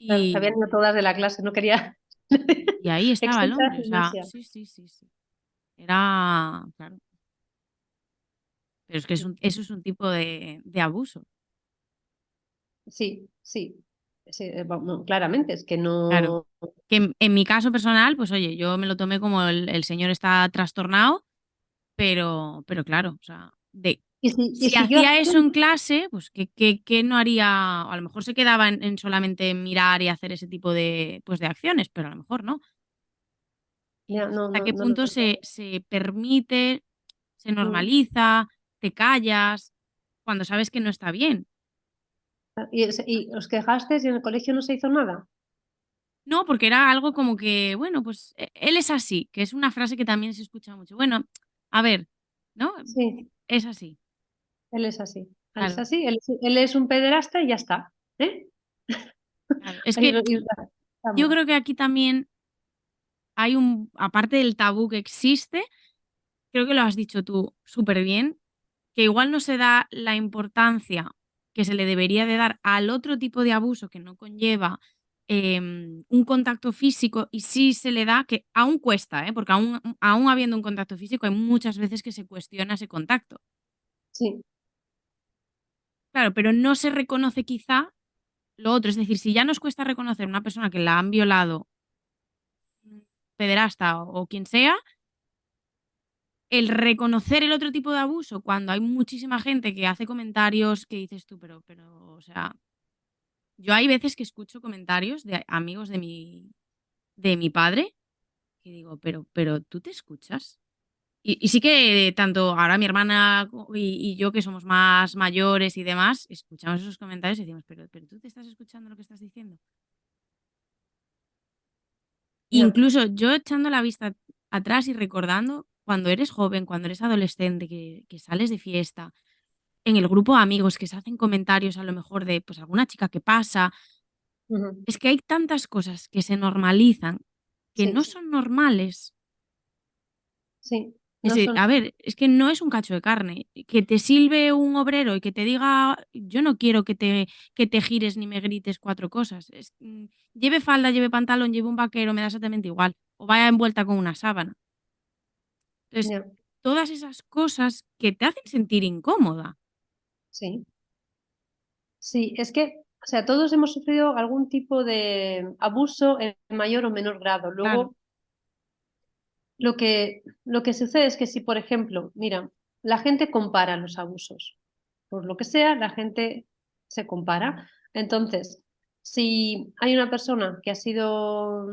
Claro, se y, habían ido todas de la clase, no quería y ahí estaba el exenta hombre. O sea, gimnasia. sí, sí, sí, sí. Era, claro. Pero es que eso es un tipo de abuso. Sí, sí, sí, vamos, claramente, es que Claro. no. Que en mi caso personal, pues oye, yo me lo tomé como el señor está trastornado, pero claro, o sea, Y si si yo hacía eso en acento, clase, pues ¿qué no haría? A lo mejor se quedaba en solamente mirar y hacer ese tipo pues de acciones, pero a lo mejor no. Y ya, entonces, no, ¿hasta no, qué no lo punto controlo. se permite, se Mm. normaliza, te callas, cuando sabes que no está bien? ¿Y os quejasteis y en el colegio no se hizo nada? No, porque era algo como que, bueno, pues él es así, que es una frase que también se escucha mucho. Bueno, a ver, ¿no? Sí, Es así, él es así. Él es claro, así, él es un pederasta y ya está. ¿Eh? claro. Es Y, que yo estamos. creo que aquí también aparte del tabú que existe, creo que lo has dicho tú súper bien, que igual no se da la importancia que se le debería de dar al otro tipo de abuso que no conlleva un contacto físico y sí se le da, que aún cuesta, ¿eh? Porque aún habiendo un contacto físico hay muchas veces que se cuestiona ese contacto. Sí, Claro, pero no se reconoce quizá lo otro. Es decir, si ya nos cuesta reconocer una persona que la han violado, pederasta o quien sea, el reconocer el otro tipo de abuso cuando hay muchísima gente que hace comentarios que dices tú, o sea, yo hay veces que escucho comentarios de amigos de mi padre que digo, pero ¿tú te escuchas? Y sí que tanto ahora mi hermana y yo, que somos más mayores y demás, escuchamos esos comentarios y decimos, pero ¿tú te estás escuchando lo que estás diciendo? no. Incluso yo echando la vista atrás y recordando cuando eres joven, cuando eres adolescente, que sales de fiesta, en el grupo de amigos que se hacen comentarios a lo mejor de pues alguna chica que pasa, Ujú. es que hay tantas cosas que se normalizan que no Sí, son normales. sí, no son. A ver, es que no es un cacho de carne. Que te silbe un obrero y que te diga, yo no quiero que te gires ni me grites cuatro cosas. Lleve falda, lleve pantalón, lleve un vaquero, me da exactamente igual. O vaya envuelta con una sábana. Entonces, Ya, todas esas cosas que te hacen sentir incómoda. sí. Sí, es que, o sea, todos hemos sufrido algún tipo de abuso en mayor o menor grado. Claro, Luego, lo que sucede es que si, por ejemplo, mira, la gente compara los abusos, por lo que sea, la gente se compara. Entonces, si hay una persona que ha sido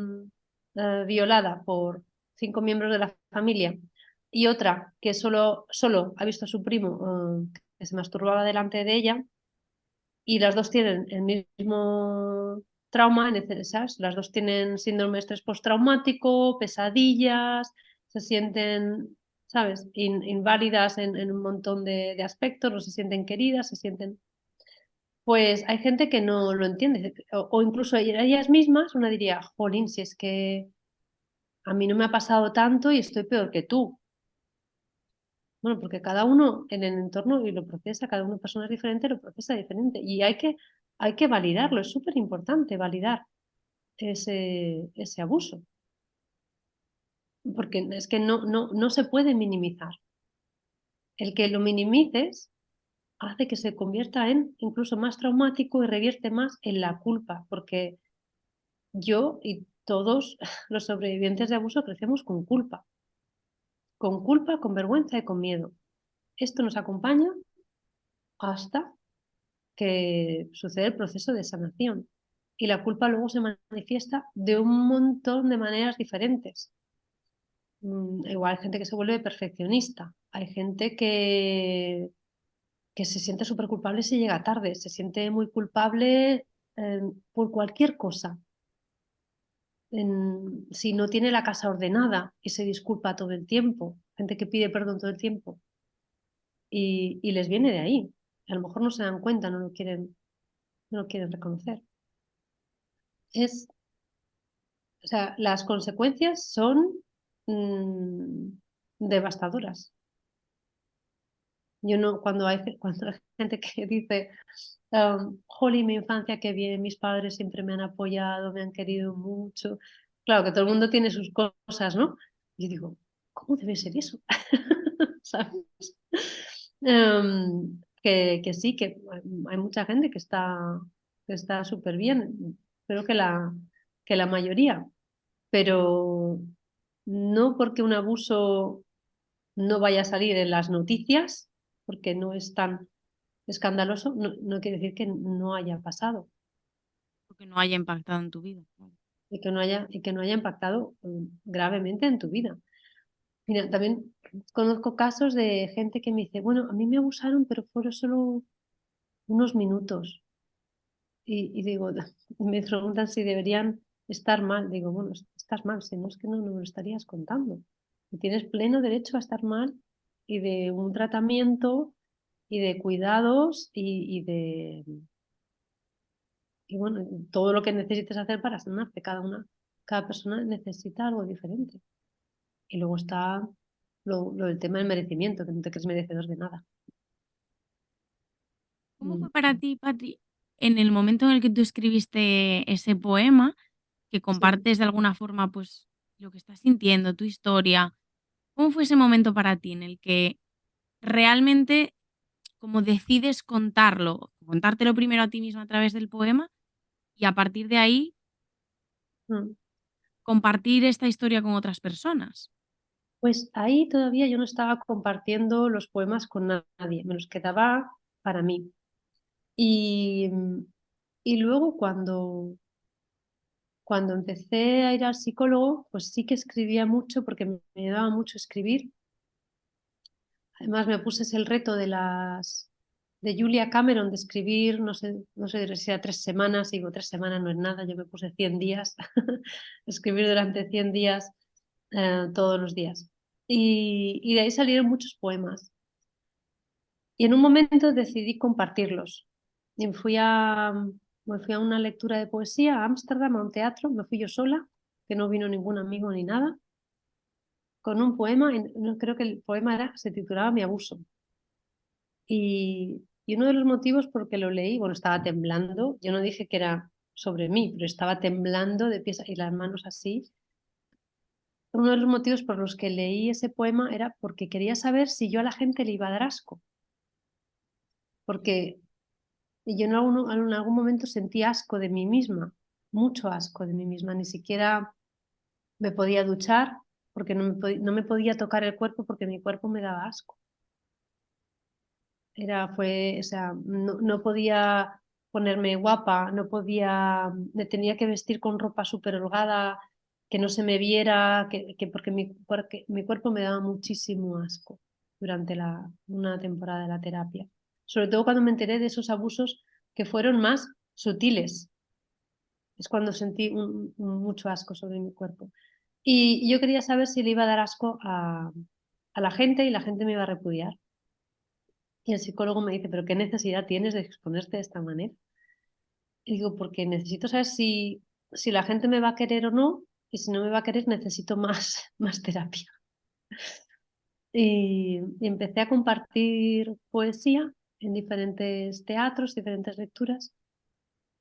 violada por 5 miembros de la familia y otra que solo ha visto a su primo que se masturbaba delante de ella, y las dos tienen el mismo trauma, ¿sabes? Las dos tienen síndrome de estrés postraumático, pesadillas, se sienten, ¿sabes? Inválidas en un montón de aspectos, no se sienten queridas, se sienten. Pues hay gente que no lo entiende, o incluso ellas mismas, una diría, jolín, si es que a mí no me ha pasado tanto y estoy peor que tú. Bueno, porque cada uno en el entorno y lo procesa, cada una persona es diferente, lo procesa diferente. Y hay que validarlo, es súper importante validar ese abuso, porque es que no se puede minimizar. El que lo minimices hace que se convierta en incluso más traumático y revierte más en la culpa, porque yo y todos los sobrevivientes de abuso crecemos con culpa, con vergüenza y con miedo. Esto nos acompaña hasta que sucede el proceso de sanación. Y la culpa luego se manifiesta de un montón de maneras diferentes. Igual hay gente que se vuelve perfeccionista, hay gente que se siente súper culpable si llega tarde, se siente muy culpable por cualquier cosa. Si no tiene la casa ordenada y se disculpa todo el tiempo, gente que pide perdón todo el tiempo y les viene de ahí. A lo mejor no se dan cuenta, no lo quieren reconocer. Es O sea, las consecuencias son mm, devastadoras. Yo no, cuando hay gente que dice, jolín, mi infancia, qué bien, mis padres siempre me han apoyado, me han querido mucho. Claro que todo el mundo tiene sus cosas, ¿no? Y yo digo, ¿cómo debe ser eso? ¿Sabes? Que sí, que hay mucha gente que está súper bien, creo que la mayoría, pero no porque un abuso no vaya a salir en las noticias, porque no es tan escandaloso, no quiere decir que no haya pasado o que no haya impactado en tu vida. Claro. y que no haya impactado gravemente en tu vida. Mira, también conozco casos de gente que me dice, bueno, a mí me abusaron, pero fueron solo unos minutos. Y digo, me preguntan si deberían estar mal. Digo, bueno, estás mal, si no es que no me lo estarías contando. Y tienes pleno derecho a estar mal y de un tratamiento y de cuidados y bueno, todo lo que necesites hacer para sanarte. Cada persona necesita algo diferente. Y luego está lo del tema del merecimiento, que no te crees merecedor de nada. ¿Cómo Mm, fue para ti, Patri, en el momento en el que tú escribiste ese poema, que Sí. compartes de alguna forma pues lo que estás sintiendo, tu historia? ¿Cómo fue ese momento para ti en el que realmente como decides contarlo, contártelo primero a ti mismo a través del poema y a partir de ahí Mm. compartir esta historia con otras personas? Pues ahí todavía yo no estaba compartiendo los poemas con nadie, me los quedaba para mí. Y, y luego cuando empecé a ir al psicólogo, pues sí que escribía mucho porque me daba mucho escribir. Además me puse el reto de Julia Cameron de escribir, no sé si era 3 semanas, digo 3 semanas no es nada, yo me puse 100 días, escribir durante 100 días todos los días. Y de ahí salieron muchos poemas. Y en un momento decidí compartirlos. Y me fui a una lectura de poesía a Ámsterdam, a un teatro, me fui yo sola, que no vino ningún amigo ni nada, con un poema, creo que el poema se titulaba Mi abuso. Y uno de los motivos por que lo leí, bueno, estaba temblando, yo no dije que era sobre mí, pero estaba temblando de pies y las manos así. Uno de los motivos por los que leí ese poema era porque quería saber si yo a la gente le iba a dar asco, porque yo en algún momento sentí asco de mí misma, mucho asco de mí misma, ni siquiera me podía duchar porque no me podía tocar el cuerpo porque mi cuerpo me daba asco. O sea, no podía ponerme guapa, me tenía que vestir con ropa súper holgada, que no se me viera, porque mi cuerpo me daba muchísimo asco durante una temporada de la terapia. Sobre todo cuando me enteré de esos abusos que fueron más sutiles. Es cuando sentí mucho asco sobre mi cuerpo. Y yo quería saber si le iba a dar asco a la gente y la gente me iba a repudiar. Y el psicólogo me dice, pero ¿qué necesidad tienes de exponerte de esta manera? Y digo, porque necesito saber si la gente me va a querer o no, y si no me va a querer necesito más, más terapia. Y empecé a compartir poesía en diferentes teatros, diferentes lecturas,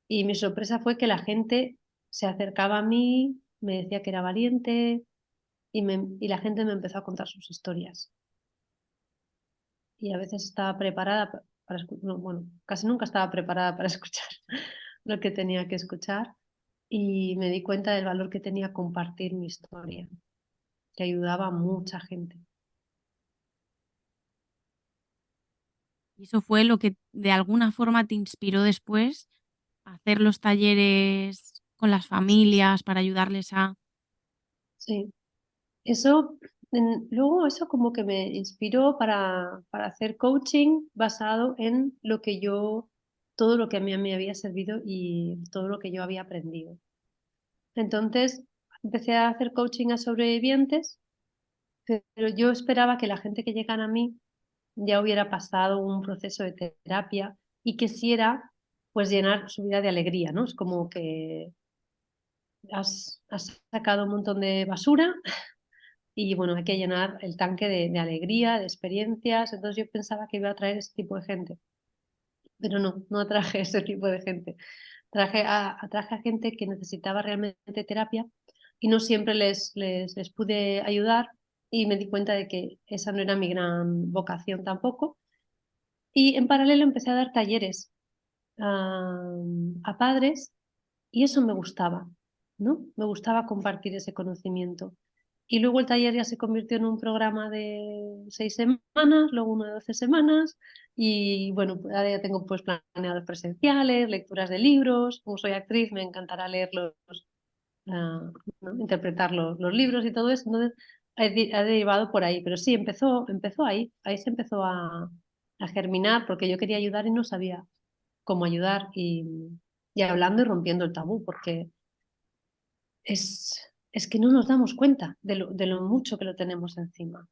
y mi sorpresa fue que la gente se acercaba a mí, me decía que era valiente, y la gente me empezó a contar sus historias. Y a veces estaba preparada para escuchar, no, bueno, casi nunca estaba preparada para escuchar lo que tenía que escuchar y me di cuenta del valor que tenía compartir mi historia, que ayudaba a mucha gente. Y eso fue lo que de alguna forma te inspiró después a hacer los talleres con las familias para ayudarles a... Sí, eso, luego eso como que me inspiró para hacer coaching basado en todo lo que a mí me había servido y todo lo que yo había aprendido. Entonces empecé a hacer coaching a sobrevivientes, pero yo esperaba que la gente que llegara a mí ya hubiera pasado un proceso de terapia y quisiera pues llenar su vida de alegría, ¿no? Es como que has sacado un montón de basura y bueno, hay que llenar el tanque de alegría, de experiencias. Entonces yo pensaba que iba a traer ese tipo de gente, pero no atraje ese tipo de gente. Atraje a gente que necesitaba realmente terapia y no siempre les pude ayudar, y me di cuenta de que esa no era mi gran vocación tampoco. Y en paralelo empecé a dar talleres a padres, y eso me gustaba, ¿no? Me gustaba compartir ese conocimiento. Y luego el taller ya se convirtió en un programa de 6 semanas, luego uno de 12 semanas, y bueno, pues ahora ya tengo pues planeados presenciales, lecturas de libros. Como soy actriz, me encantará leerlos, ¿no? Interpretar los libros y todo eso. Entonces ha derivado por ahí, pero sí, empezó ahí se empezó a germinar, porque yo quería ayudar y no sabía cómo ayudar, y hablando y rompiendo el tabú, porque es que no nos damos cuenta de lo mucho que lo tenemos encima.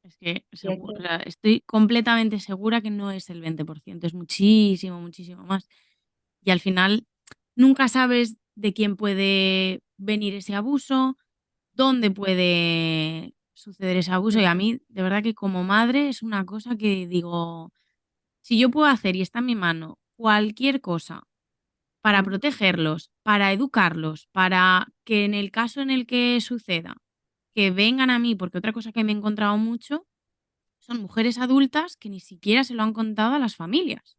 Es que Y hay o que- sea, estoy completamente segura que no es el 20%, es muchísimo, muchísimo más. Y al final nunca sabes de quién puede venir ese abuso, dónde puede suceder ese abuso. Y a mí, de verdad que como madre es una cosa que digo, si yo puedo hacer y está en mi mano cualquier cosa para protegerlos, para educarlos, para que en el caso en el que suceda, que vengan a mí, porque otra cosa que me he encontrado mucho son mujeres adultas que ni siquiera se lo han contado a las familias.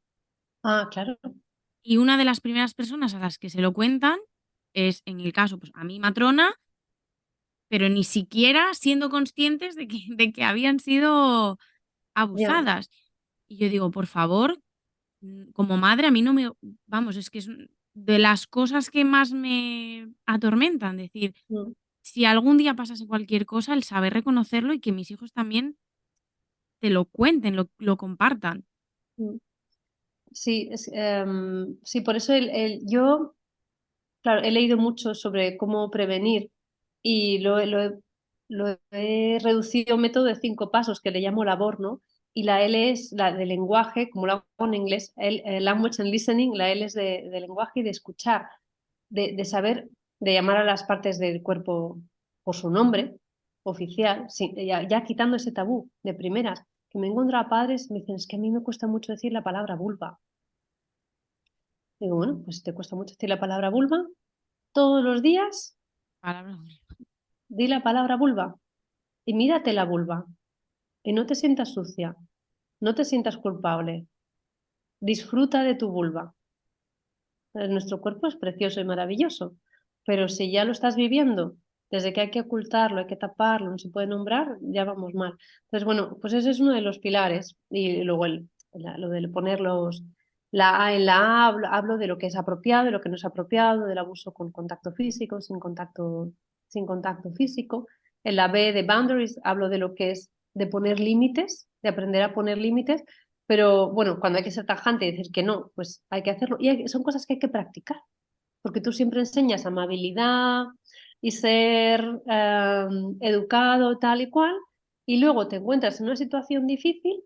Claro. Y una de las primeras personas a las que se lo cuentan es, en el caso, pues a mi matrona, pero ni siquiera siendo conscientes de que habían sido Ya, abusadas. Y yo digo, por favor, como madre, a mí no me. Vamos, es que es de las cosas que más me atormentan. Decir, mm, si algún día pasase cualquier cosa, el saber reconocerlo y que mis hijos también te lo cuenten, lo compartan. mm. Sí, sí, por eso yo, claro, he leído mucho sobre cómo prevenir, y lo he reducido a un método de 5 pasos que le llamo labor, ¿no? Y la L es la de lenguaje, como lo hago en inglés, language and listening. La L es de lenguaje y de escuchar, de saber, de llamar a las partes del cuerpo por su nombre oficial, ya quitando ese tabú de primeras. Que me encuentro a padres y me dicen, es que a mí me cuesta mucho decir la palabra vulva. Digo, bueno, pues si te cuesta mucho decir la palabra vulva, todos los días Palabras. di la palabra vulva y mírate la vulva, y no te sientas sucia, no te sientas culpable, disfruta de tu vulva. Nuestro cuerpo es precioso y maravilloso, pero si ya lo estás viviendo, desde que hay que ocultarlo, hay que taparlo, no se puede nombrar, ya vamos mal. Entonces, bueno, pues ese es uno de los pilares. Y luego lo de poner la A en la A, hablo de lo que es apropiado y lo que no es apropiado, del abuso con contacto físico, sin contacto físico. En la B de boundaries hablo de lo que es de poner límites, de aprender a poner límites. Pero bueno, cuando hay que ser tajante y decir que no, pues hay que hacerlo. Y son cosas que hay que practicar, porque tú siempre enseñas amabilidad y ser educado, tal y cual, y luego te encuentras en una situación difícil,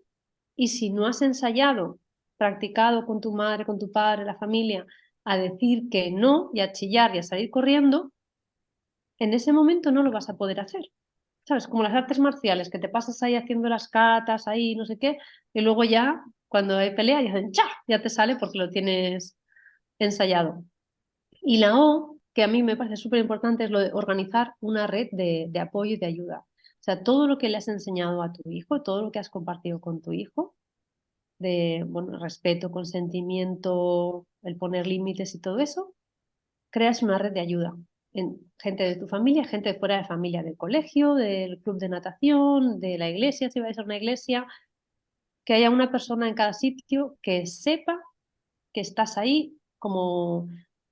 y si no has ensayado, practicado con tu madre, con tu padre, la familia, a decir que no y a chillar y a salir corriendo, en ese momento no lo vas a poder hacer. ¿Sabes? Como las artes marciales, que te pasas ahí haciendo las catas, ahí no sé qué, y luego ya, cuando hay pelea, ya hacen ¡cha! Ya te sale porque lo tienes ensayado. Y la O, que a mí me parece súper importante, es lo de organizar una red de apoyo y de ayuda. O sea, todo lo que le has enseñado a tu hijo, todo lo que has compartido con tu hijo, de bueno, respeto, consentimiento, el poner límites y todo eso, creas una red de ayuda en gente de tu familia, gente de fuera de familia, del colegio, del club de natación, de la iglesia, si vais a una iglesia, que haya una persona en cada sitio que sepa que estás ahí como,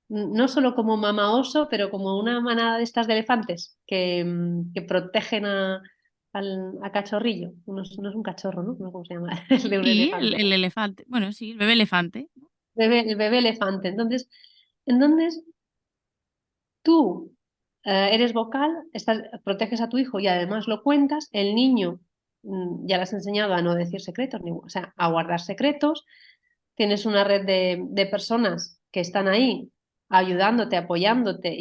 no solo como mamá oso, pero como una manada de estas de elefantes que protegen a cachorrillo. No es un cachorro, ¿no? No sé cómo se llama, el de un Sí, elefante. el elefante. Bueno, sí, el bebé elefante. El bebé elefante. Entonces tú eres vocal, proteges a tu hijo y además lo cuentas. El niño ya le has enseñado a no decir secretos, o sea, a guardar secretos. Tienes una red de personas que están ahí ayudándote, apoyándote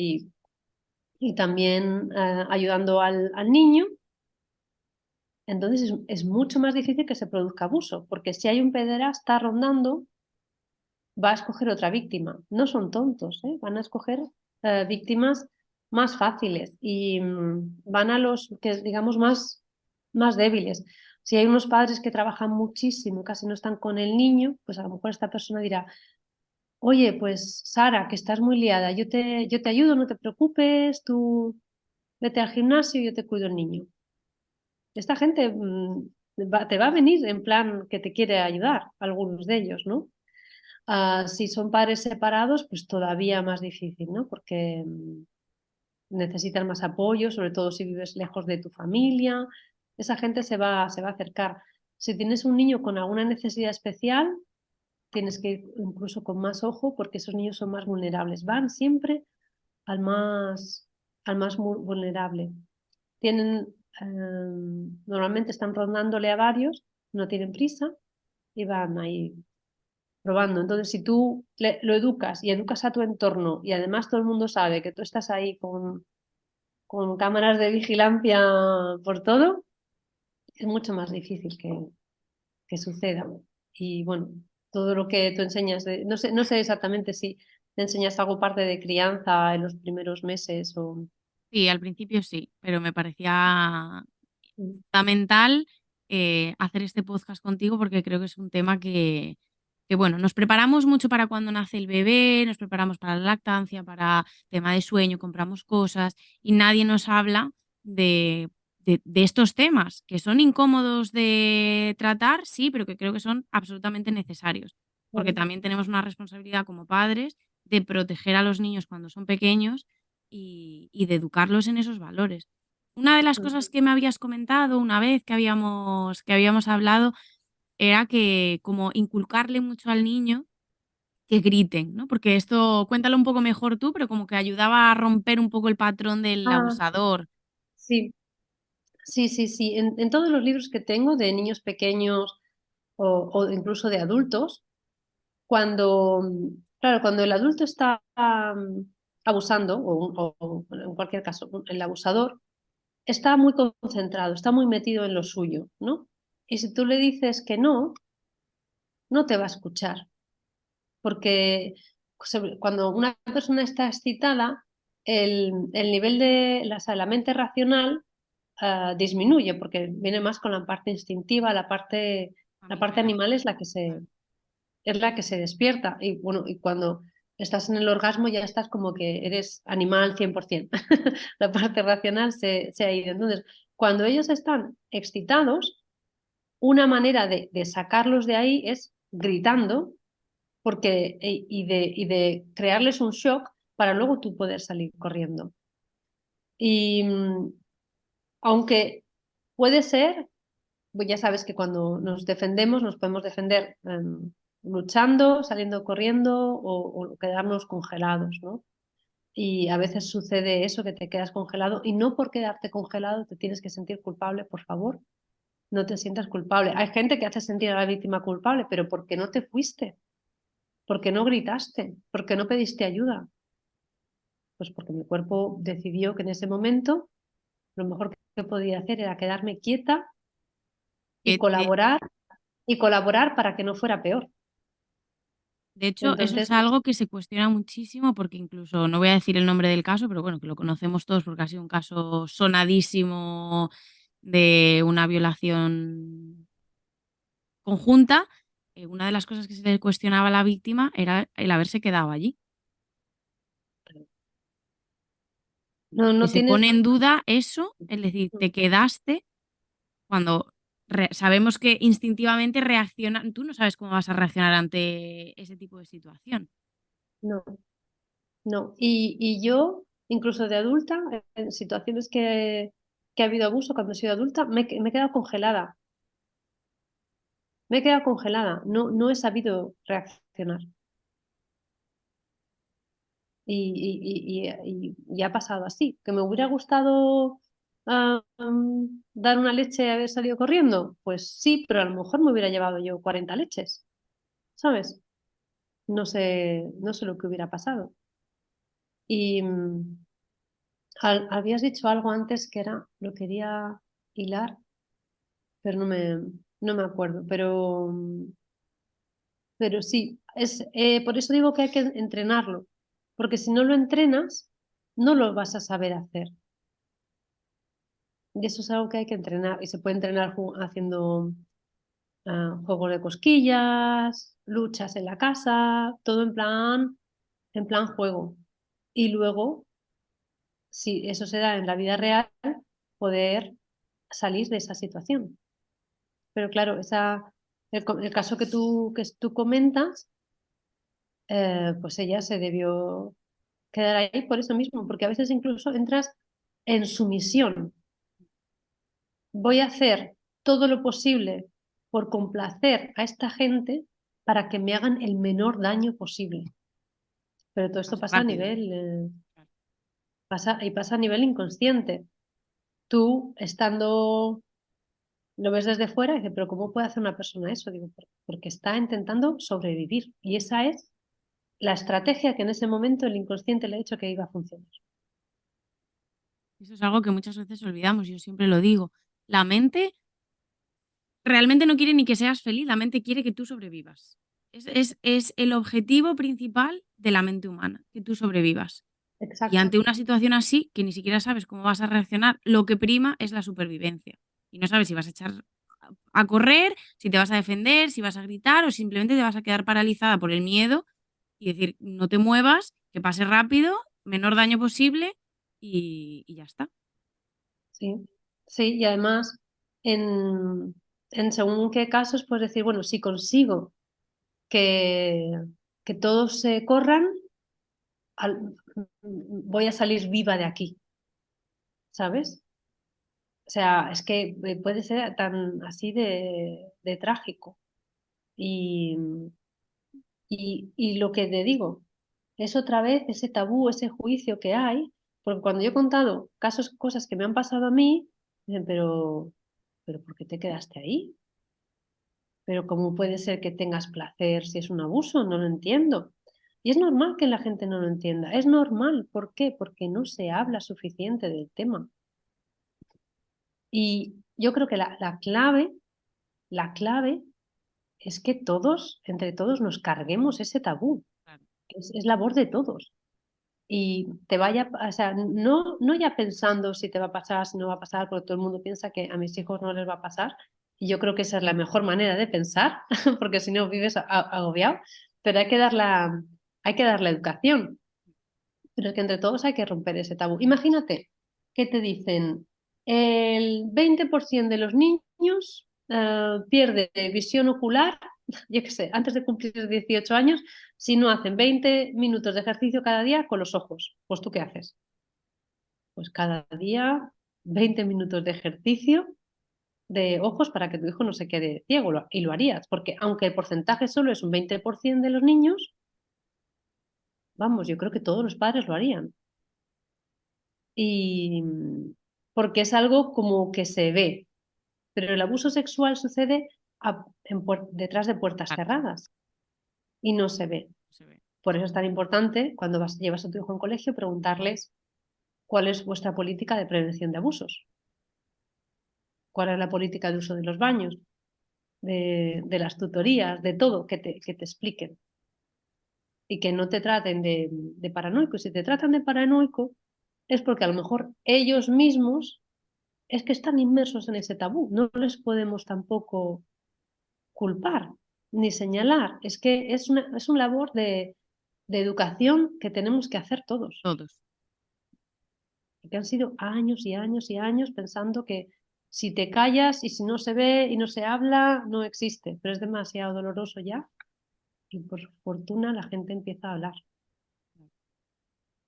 y también ayudando al niño. Entonces es mucho más difícil que se produzca abuso, porque si hay un pederasta rondando, va a escoger otra víctima. No son tontos, ¿eh? Van a escoger víctimas más fáciles y van a los que digamos más débiles. Si hay unos padres que trabajan muchísimo, casi no están con el niño, pues a lo mejor esta persona dirá, oye, pues Sara, que estás muy liada, yo te ayudo, no te preocupes, tú vete al gimnasio y yo te cuido el niño. Esta gente te va a venir en plan que te quiere ayudar, algunos de ellos, ¿no? Si son padres separados, pues todavía más difícil, ¿no? Porque necesitan más apoyo, sobre todo si vives lejos de tu familia. Esa gente se va a acercar. Si tienes un niño con alguna necesidad especial, tienes que ir incluso con más ojo porque esos niños son más vulnerables. Van siempre al más vulnerable. Tienen, normalmente están rondándole a varios, no tienen prisa y van ahí probando. Entonces, si tú lo educas y educas a tu entorno y además todo el mundo sabe que tú estás ahí con cámaras de vigilancia por todo, es mucho más difícil que suceda. Y bueno, todo lo que tú enseñas, no sé exactamente si te enseñas algo parte de crianza en los primeros meses o... Sí, al principio sí, pero me parecía Mm. fundamental hacer este podcast contigo porque creo que es un tema que, bueno, nos preparamos mucho para cuando nace el bebé, nos preparamos para la lactancia, para tema de sueño, compramos cosas y nadie nos habla de estos temas que son incómodos de tratar, sí, pero que creo que son absolutamente necesarios, porque Claro. también tenemos una responsabilidad como padres de proteger a los niños cuando son pequeños y de educarlos en esos valores. Una de las Mm. cosas que me habías comentado una vez que habíamos hablado era que como inculcarle mucho al niño que griten, ¿no? Porque esto cuéntalo un poco mejor tú, pero como que ayudaba a romper un poco el patrón del Ah, abusador. sí, sí, sí, sí. En todos los libros que tengo de niños pequeños o incluso de adultos, claro, cuando el adulto está abusando, o en cualquier caso, el abusador, está muy concentrado, está muy metido en lo suyo, ¿no? Y si tú le dices que no te va a escuchar, porque cuando una persona está excitada, el nivel de la mente racional disminuye, porque viene más con la parte instintiva, la parte Mamiferal. animal es la que se despierta. Y bueno, y cuando estás en el orgasmo ya estás como que eres animal 100%. La parte racional se ha ido. Entonces, cuando ellos están excitados, una manera de sacarlos de ahí es gritando y de crearles un shock para luego tú poder salir corriendo. Y aunque puede ser, pues ya sabes que cuando nos defendemos nos podemos defender luchando, saliendo corriendo o quedarnos congelados, ¿no? Y a veces sucede eso, que te quedas congelado y no por quedarte congelado te tienes que sentir culpable, por favor, no te sientas culpable. Hay gente que hace sentir a la víctima culpable, pero ¿por qué no te fuiste? ¿Por qué no gritaste? ¿Por qué no pediste ayuda? Pues porque mi cuerpo decidió que en ese momento lo mejor que podía hacer era quedarme quieta y Que de, colaborar y colaborar para que no fuera peor. de hecho, eso Entonces, es algo que se cuestiona muchísimo porque incluso, no voy a decir el nombre del caso, pero bueno, que lo conocemos todos porque ha sido un caso sonadísimo de una violación conjunta. Una de las cosas que se le cuestionaba a la víctima era el haberse quedado allí. no, Que no se tienes... pone en duda eso, es decir, te quedaste cuando sabemos que instintivamente reacciona, tú no sabes cómo vas a reaccionar ante ese tipo de situación. No, no. Y yo, incluso de adulta, en situaciones que ha habido abuso cuando he sido adulta, me he quedado congelada. Me he quedado congelada. No, no he sabido reaccionar. Y ha pasado así. ¿Que me hubiera gustado dar una leche y haber salido corriendo? Pues sí, pero a lo mejor me hubiera llevado yo 40 leches, ¿sabes? No sé lo que hubiera pasado. Y Habías dicho algo antes que era, lo quería hilar, pero no me acuerdo. Pero sí, por eso digo que hay que entrenarlo, porque si no lo entrenas, no lo vas a saber hacer. Y eso es algo que hay que entrenar, y se puede entrenar haciendo juegos de cosquillas, luchas en la casa, todo en plan juego. Y luego, si eso se da en la vida real, poder salir de esa situación. Pero claro, el caso que tú comentas, pues ella se debió quedar ahí por eso mismo, porque a veces incluso entras en sumisión. Voy a hacer todo lo posible por complacer a esta gente para que me hagan el menor daño posible. Pero todo esto Más pasa a rápido. nivel, Claro. pasa a nivel inconsciente. Tú lo ves desde fuera y dices, pero ¿cómo puede hacer una persona eso? Digo, porque está intentando sobrevivir. Y esa es la estrategia que en ese momento el inconsciente le ha dicho que iba a funcionar. Eso es algo que muchas veces olvidamos, yo siempre lo digo. La mente realmente no quiere ni que seas feliz, la mente quiere que tú sobrevivas. Es el objetivo principal de la mente humana, que tú sobrevivas. Y Exacto. ante una situación así, que ni siquiera sabes cómo vas a reaccionar, lo que prima es la supervivencia. Y no sabes si vas a echar a correr, si te vas a defender, si vas a gritar o simplemente te vas a quedar paralizada por el miedo y decir, no te muevas, que pase rápido, menor daño posible y ya está. Sí, sí, y además en según qué casos puedes decir, bueno, si consigo que, que todos se corran, voy a salir viva de aquí, ¿sabes? O sea, es que puede ser tan así de trágico. Y, y lo que te digo, es otra vez ese tabú, ese juicio que hay, porque cuando yo he contado cosas que me han pasado a mí, dicen, pero ¿por qué te quedaste ahí? Pero ¿cómo puede ser que tengas placer si es un abuso? No lo entiendo. Y es normal que la gente no lo entienda. Es normal. ¿Por qué? Porque no se habla suficiente del tema. Y yo creo que la clave es que todos, entre todos, nos carguemos ese tabú. Claro. Es labor de todos. Y te vaya, o sea, no ya pensando si te va a pasar, si no va a pasar, porque todo el mundo piensa que a mis hijos no les va a pasar. Y yo creo que esa es la mejor manera de pensar, porque si no vives agobiado. Pero hay que dar la educación. Pero es que entre todos hay que romper ese tabú. Imagínate que te dicen, el 20% de los niños pierde visión ocular, yo qué sé, antes de cumplir 18 años, si no hacen 20 minutos de ejercicio cada día con los ojos. Pues ¿tú qué haces? Pues cada día 20 minutos de ejercicio de ojos para que tu hijo no se quede ciego, y lo harías, porque aunque el porcentaje solo es un 20% de los niños, vamos, yo creo que todos los padres lo harían. Y porque es algo como que se ve, pero el abuso sexual sucede detrás de puertas Claro, cerradas y no se ve. se ve. Por eso es tan importante cuando llevas a tu hijo en colegio preguntarles cuál es vuestra política de prevención de abusos, cuál es la política de uso de los baños, de las tutorías, de todo, que te expliquen y que no te traten de paranoico. Si te tratan de paranoico es porque a lo mejor ellos mismos es que están inmersos en ese tabú. No les podemos tampoco culpar ni señalar. Es que es un labor de educación que tenemos que hacer todos. Todos. Porque han sido años y años y años pensando que si te callas y si no se ve y no se habla, no existe. Pero es demasiado doloroso ya y por fortuna la gente empieza a hablar.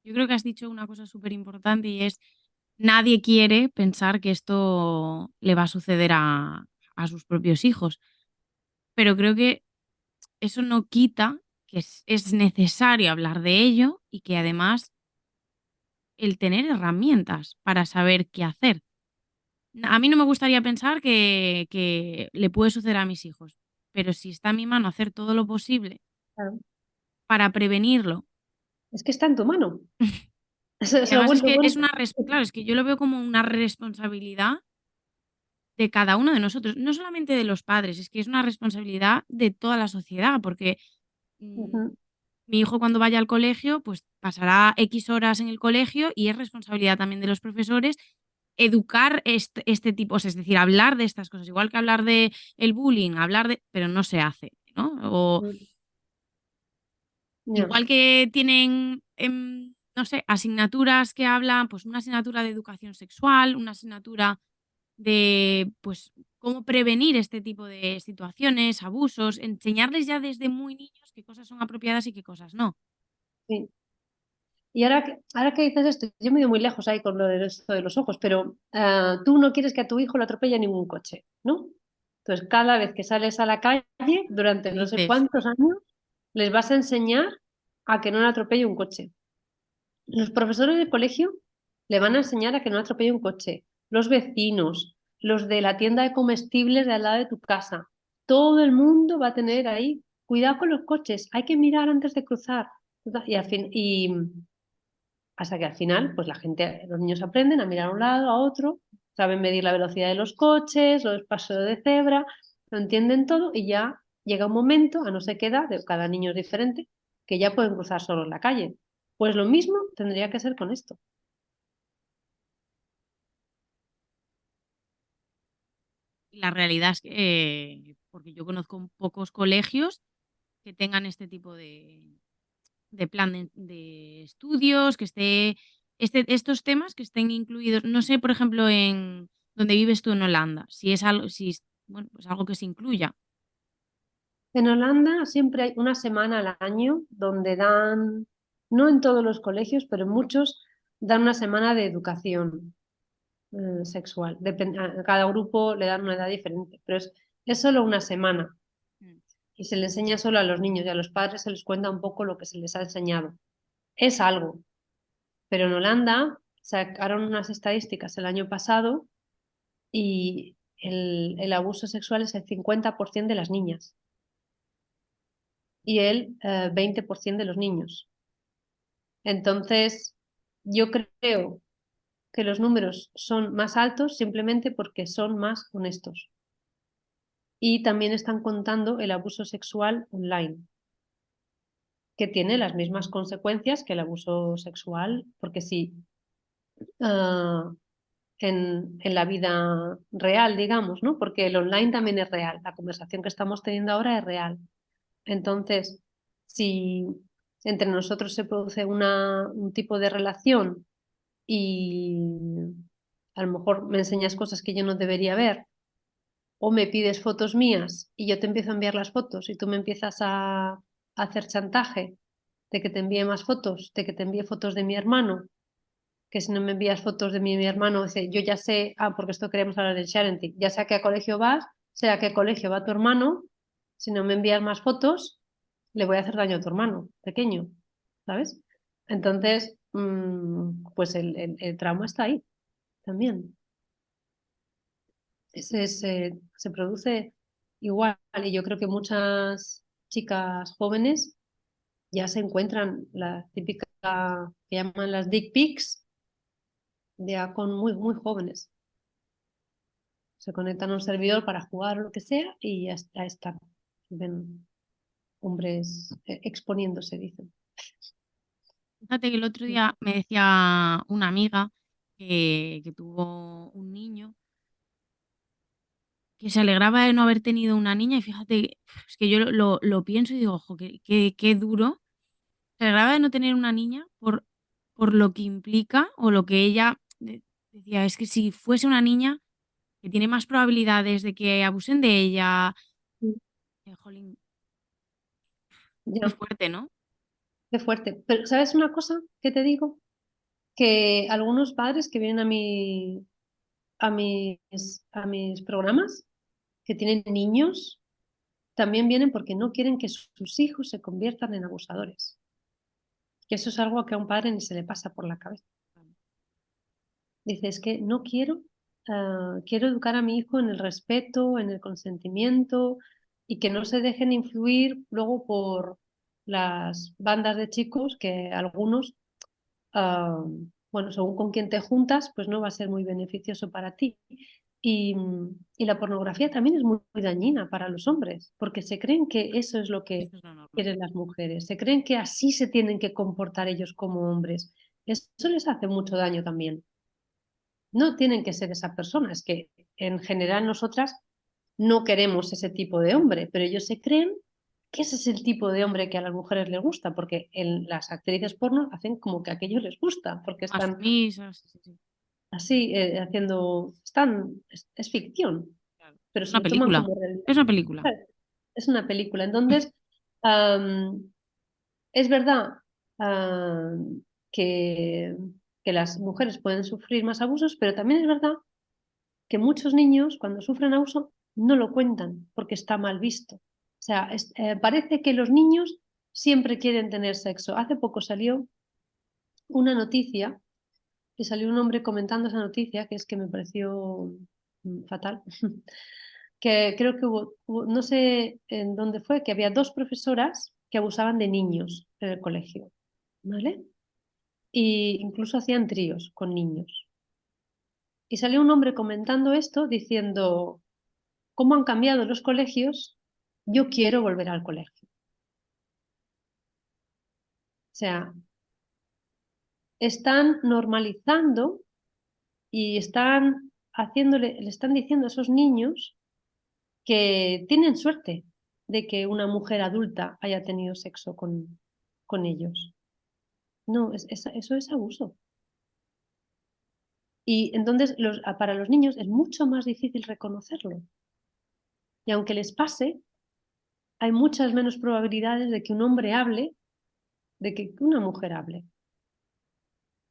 Yo creo que has dicho una cosa súper importante y es, nadie quiere pensar que esto le va a suceder a sus propios hijos, pero creo que eso no quita que es necesario hablar de ello y que además el tener herramientas para saber qué hacer. A mí no me gustaría pensar que le puede suceder a mis hijos, pero si está en mi mano hacer todo lo posible Claro. para prevenirlo, Es que está en tu mano. Se Y ha además es vuelto que es tonto. claro, es que yo lo veo como una responsabilidad de cada uno de nosotros, no solamente de los padres, es que es una responsabilidad de toda la sociedad, porque Ujú. mi hijo cuando vaya al colegio, pues pasará X horas en el colegio y es responsabilidad también de los profesores educar este tipo, o sea, es decir, hablar de estas cosas, igual que hablar de el bullying, pero no se hace, ¿no? O Mm, ya. igual que tienen, no sé, asignaturas que hablan, pues una asignatura de educación sexual, una asignatura de, pues, cómo prevenir este tipo de situaciones, abusos, enseñarles ya desde muy niños qué cosas son apropiadas y qué cosas no. Sí. Y ahora que dices esto, yo me he ido muy lejos ahí con lo de esto de los ojos, pero tú no quieres que a tu hijo le atropelle ningún coche, ¿no? Entonces, cada vez que sales a la calle, durante ¿Qué no sé dices? cuántos años, les vas a enseñar a que no le atropelle un coche. Los profesores del colegio le van a enseñar a que no atropelle un coche. Los vecinos, los de la tienda de comestibles de al lado de tu casa. Todo el mundo va a tener ahí, cuidado con los coches, hay que mirar antes de cruzar. Y hasta que al final, pues la gente, los niños aprenden a mirar a un lado, a otro, saben medir la velocidad de los coches, los pasos de cebra, lo entienden todo y ya llega un momento, a no ser qué edad, cada niño es diferente, que ya pueden cruzar solos la calle. Pues lo mismo tendría que ser con esto. Y la realidad es que, porque yo conozco pocos colegios que tengan este tipo de plan de estudios, que estos temas que estén incluidos. No sé, por ejemplo, en donde vives tú en Holanda, si es algo, si es, bueno, pues algo que se incluya. En Holanda siempre hay una semana al año donde dan, no en todos los colegios, pero en muchos, dan una semana de educación sexual. A cada grupo le dan una edad diferente, pero es solo una semana Mm. y se le enseña solo a los niños y a los padres se les cuenta un poco lo que se les ha enseñado. Es algo, pero en Holanda sacaron unas estadísticas el año pasado y el abuso sexual es el 50% de las niñas y el 20% de los niños. Entonces, yo creo que los números son más altos simplemente porque son más honestos. Y también están contando el abuso sexual online, que tiene las mismas consecuencias que el abuso sexual, porque si ah, en la vida real, digamos, ¿no? Porque el online también es real, la conversación que estamos teniendo ahora es real. Entonces, si entre nosotros se produce un tipo de relación y a lo mejor me enseñas cosas que yo no debería ver o me pides fotos mías y yo te empiezo a enviar las fotos y tú me empiezas a hacer chantaje de que te envíe más fotos, de que te envíe fotos de mi hermano, que si no me envías fotos de mi hermano, dice, yo ya sé, porque esto queremos hablar del sharing, ya sé a qué colegio vas, sé a qué colegio va tu hermano, si no me envías más fotos, le voy a hacer daño a tu hermano pequeño, ¿sabes? Entonces, pues el trauma está ahí también. Se produce igual y yo creo que muchas chicas jóvenes ya se encuentran la típica que llaman las dick pics ya con muy, muy jóvenes. Se conectan a un servidor para jugar o lo que sea y ya están. Ven hombres exponiéndose, dicen. Fíjate que el otro día me decía una amiga que tuvo un niño que se alegraba de no haber tenido una niña y fíjate, es que yo lo pienso y digo, ojo, qué duro. Se alegraba de no tener una niña por lo que implica o lo que ella decía, es que si fuese una niña que tiene más probabilidades de que abusen de ella, jolín, muy Ya, fuerte, ¿no? qué fuerte. Pero, ¿sabes una cosa que te digo? Que algunos padres que vienen a mis programas, que tienen niños, también vienen porque no quieren que sus hijos se conviertan en abusadores. Que eso es algo que a un padre ni se le pasa por la cabeza. Dice, es que no quiero, quiero educar a mi hijo en el respeto, en el consentimiento y que no se dejen influir luego por las bandas de chicos que algunos bueno, según con quién te juntas, pues no va a ser muy beneficioso para ti. Y la pornografía también es muy dañina para los hombres, porque se creen que eso es lo que Eso es lo normal. quieren las mujeres, se creen que así se tienen que comportar ellos como hombres. Eso les hace mucho daño también. No tienen que ser esa persona, es que en general nosotras no queremos ese tipo de hombre, pero ellos se creen que ese es el tipo de hombre que a las mujeres les gusta, porque en las actrices porno hacen como que aquello les gusta, porque Más están sumisas, sí. así haciendo, es ficción, Claro. pero Es se una lo toman película. como realidad. Es una película. Es una película. Entonces, am, es verdad am, que, que las mujeres pueden sufrir más abusos, pero también es verdad que muchos niños cuando sufren abuso no lo cuentan porque está mal visto. O sea, parece que los niños siempre quieren tener sexo. Hace poco salió una noticia y salió un hombre comentando esa noticia, que es que me pareció fatal, que creo que no sé en dónde fue, que había dos profesoras que abusaban de niños en el colegio, ¿vale? Y incluso hacían tríos con niños. Y salió un hombre comentando esto diciendo, ¿cómo han cambiado los colegios? Yo quiero volver al colegio. O sea, están normalizando y están le están diciendo a esos niños que tienen suerte de que una mujer adulta haya tenido sexo con ellos. No, eso es abuso. Y entonces para los niños es mucho más difícil reconocerlo. Y aunque les pase, hay muchas menos probabilidades de que un hombre hable de que una mujer hable.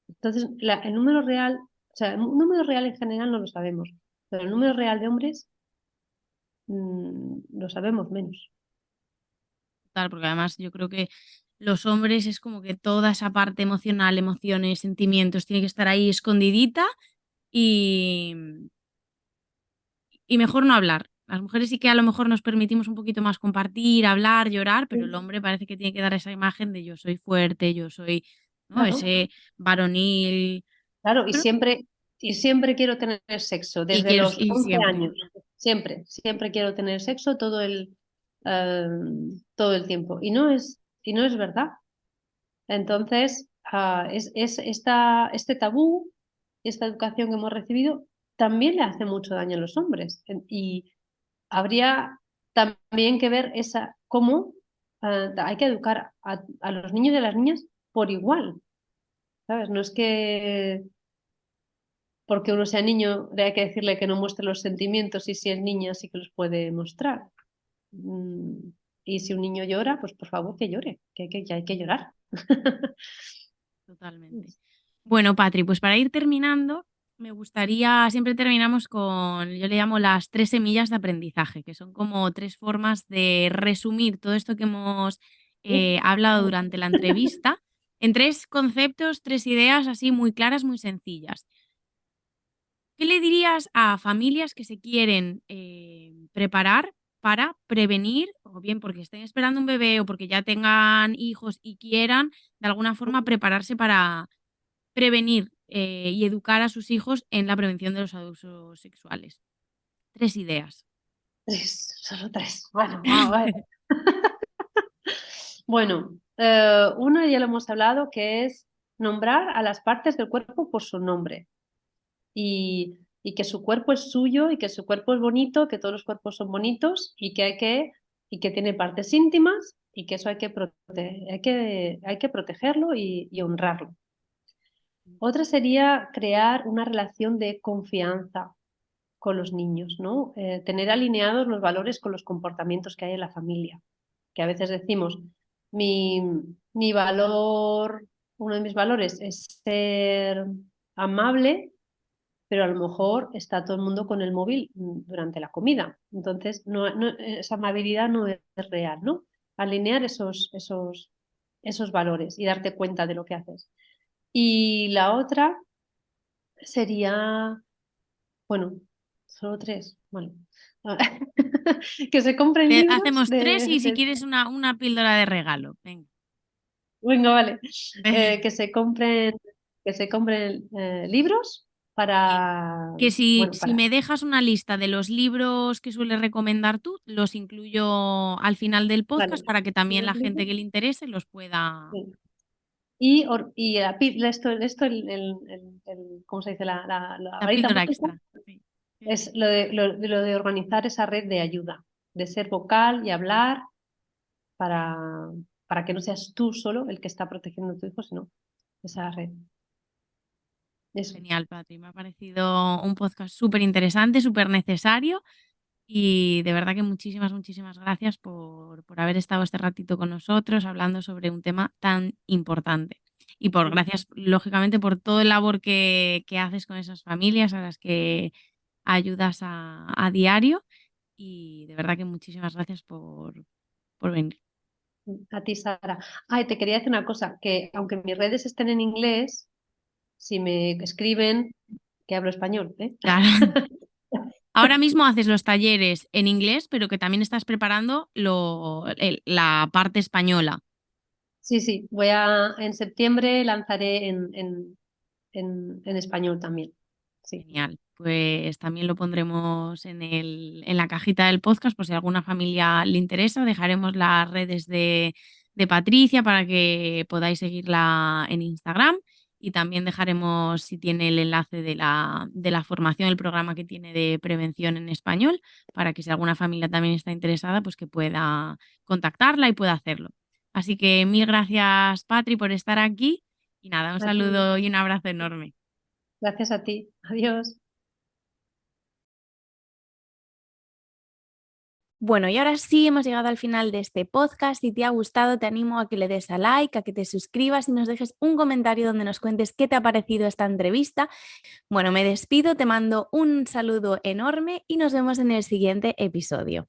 Entonces, el número real, o sea, el número real en general no lo sabemos, pero el número real de hombres lo sabemos menos. Total, porque además yo creo que los hombres es como que toda esa parte emocional, emociones, sentimientos, tiene que estar ahí escondidita y, y mejor no hablar. Las mujeres sí que a lo mejor nos permitimos un poquito más compartir, hablar, llorar, pero el hombre parece que tiene que dar esa imagen de yo soy fuerte, yo soy, ¿no? Claro, Ese varonil. claro, Bueno, y siempre quiero tener sexo, y desde quiero, los y 11 siempre. años, siempre quiero tener sexo eh, todo el tiempo. Y no es verdad. Entonces, este tabú, esta educación que hemos recibido, también le hace mucho daño a los hombres. Y habría también que ver cómo hay que educar a los niños y a las niñas por igual, ¿sabes? No es que porque uno sea niño le hay que decirle que no muestre los sentimientos y si es niña sí que los puede mostrar. Mm, Y si un niño llora, pues por favor que llore, que hay que llorar. Totalmente. Bueno, Patri, pues para ir terminando, me gustaría, siempre terminamos con, yo le llamo las 3 semillas de aprendizaje, que son como 3 formas de resumir todo esto que hemos hablado durante la entrevista en 3 conceptos, 3 ideas así muy claras, muy sencillas. ¿Qué le dirías a familias que se quieren preparar para prevenir, o bien porque estén esperando un bebé o porque ya tengan hijos y quieran de alguna forma prepararse para prevenir y educar a sus hijos en la prevención de los abusos sexuales? 3 ideas. Solo tres. Bueno, vamos a ver. Bueno, uno ya lo hemos hablado, que es nombrar a las partes del cuerpo por su nombre. Y que su cuerpo es suyo y que su cuerpo es bonito, que todos los cuerpos son bonitos y que tiene partes íntimas y que eso hay que protegerlo y honrarlo. Otra sería crear una relación de confianza con los niños, ¿no? Tener alineados los valores con los comportamientos que hay en la familia. Que a veces decimos, mi, mi valor, uno de mis valores es ser amable, pero a lo mejor está todo el mundo con el móvil durante la comida. Entonces, esa amabilidad no es real, ¿no? Alinear esos valores y darte cuenta de lo que haces. Y la otra sería, bueno, solo tres, bueno, que se compren libros Hacemos 3 y si quieres una píldora de regalo. Venga. Venga, vale. Que se compren se compren libros para... Que si para... me dejas una lista de los libros que sueles recomendar tú, los incluyo al final del podcast Vale. para que también la gente que le interese los pueda... Sí. Y ¿cómo se dice? La La varita píldora mágica extra. Sí. es lo de organizar esa red de ayuda, de ser vocal y hablar para que no seas tú solo el que está protegiendo a tu hijo, sino esa red. Eso. Genial, Patri. Me ha parecido un podcast súper interesante, súper necesario y de verdad que muchísimas, muchísimas gracias por haber estado este ratito con nosotros hablando sobre un tema tan importante. Y gracias, lógicamente, por todo el labor que haces con esas familias a las que ayudas a diario. Y de verdad que muchísimas gracias por venir. A ti, Sara. Ay, te quería decir una cosa, que aunque mis redes estén en inglés, si me escriben, que hablo español, ¿eh? Claro. Ahora mismo haces los talleres en inglés, pero que también estás preparando la parte española. Sí, en septiembre lanzaré en español también. Sí. Genial. Pues también lo pondremos en la cajita del podcast por si a alguna familia le interesa. Dejaremos las redes de Patricia para que podáis seguirla en Instagram y también dejaremos si tiene el enlace de la formación, el programa que tiene de prevención en español, para que si alguna familia también está interesada, pues que pueda contactarla y pueda hacerlo. Así que mil gracias, Patri, por estar aquí y nada, un A ti. saludo y un abrazo enorme. Gracias a ti. Adiós. Bueno, y ahora sí hemos llegado al final de este podcast. Si te ha gustado, te animo a que le des a like, a que te suscribas y nos dejes un comentario donde nos cuentes qué te ha parecido esta entrevista. Bueno, me despido, te mando un saludo enorme y nos vemos en el siguiente episodio.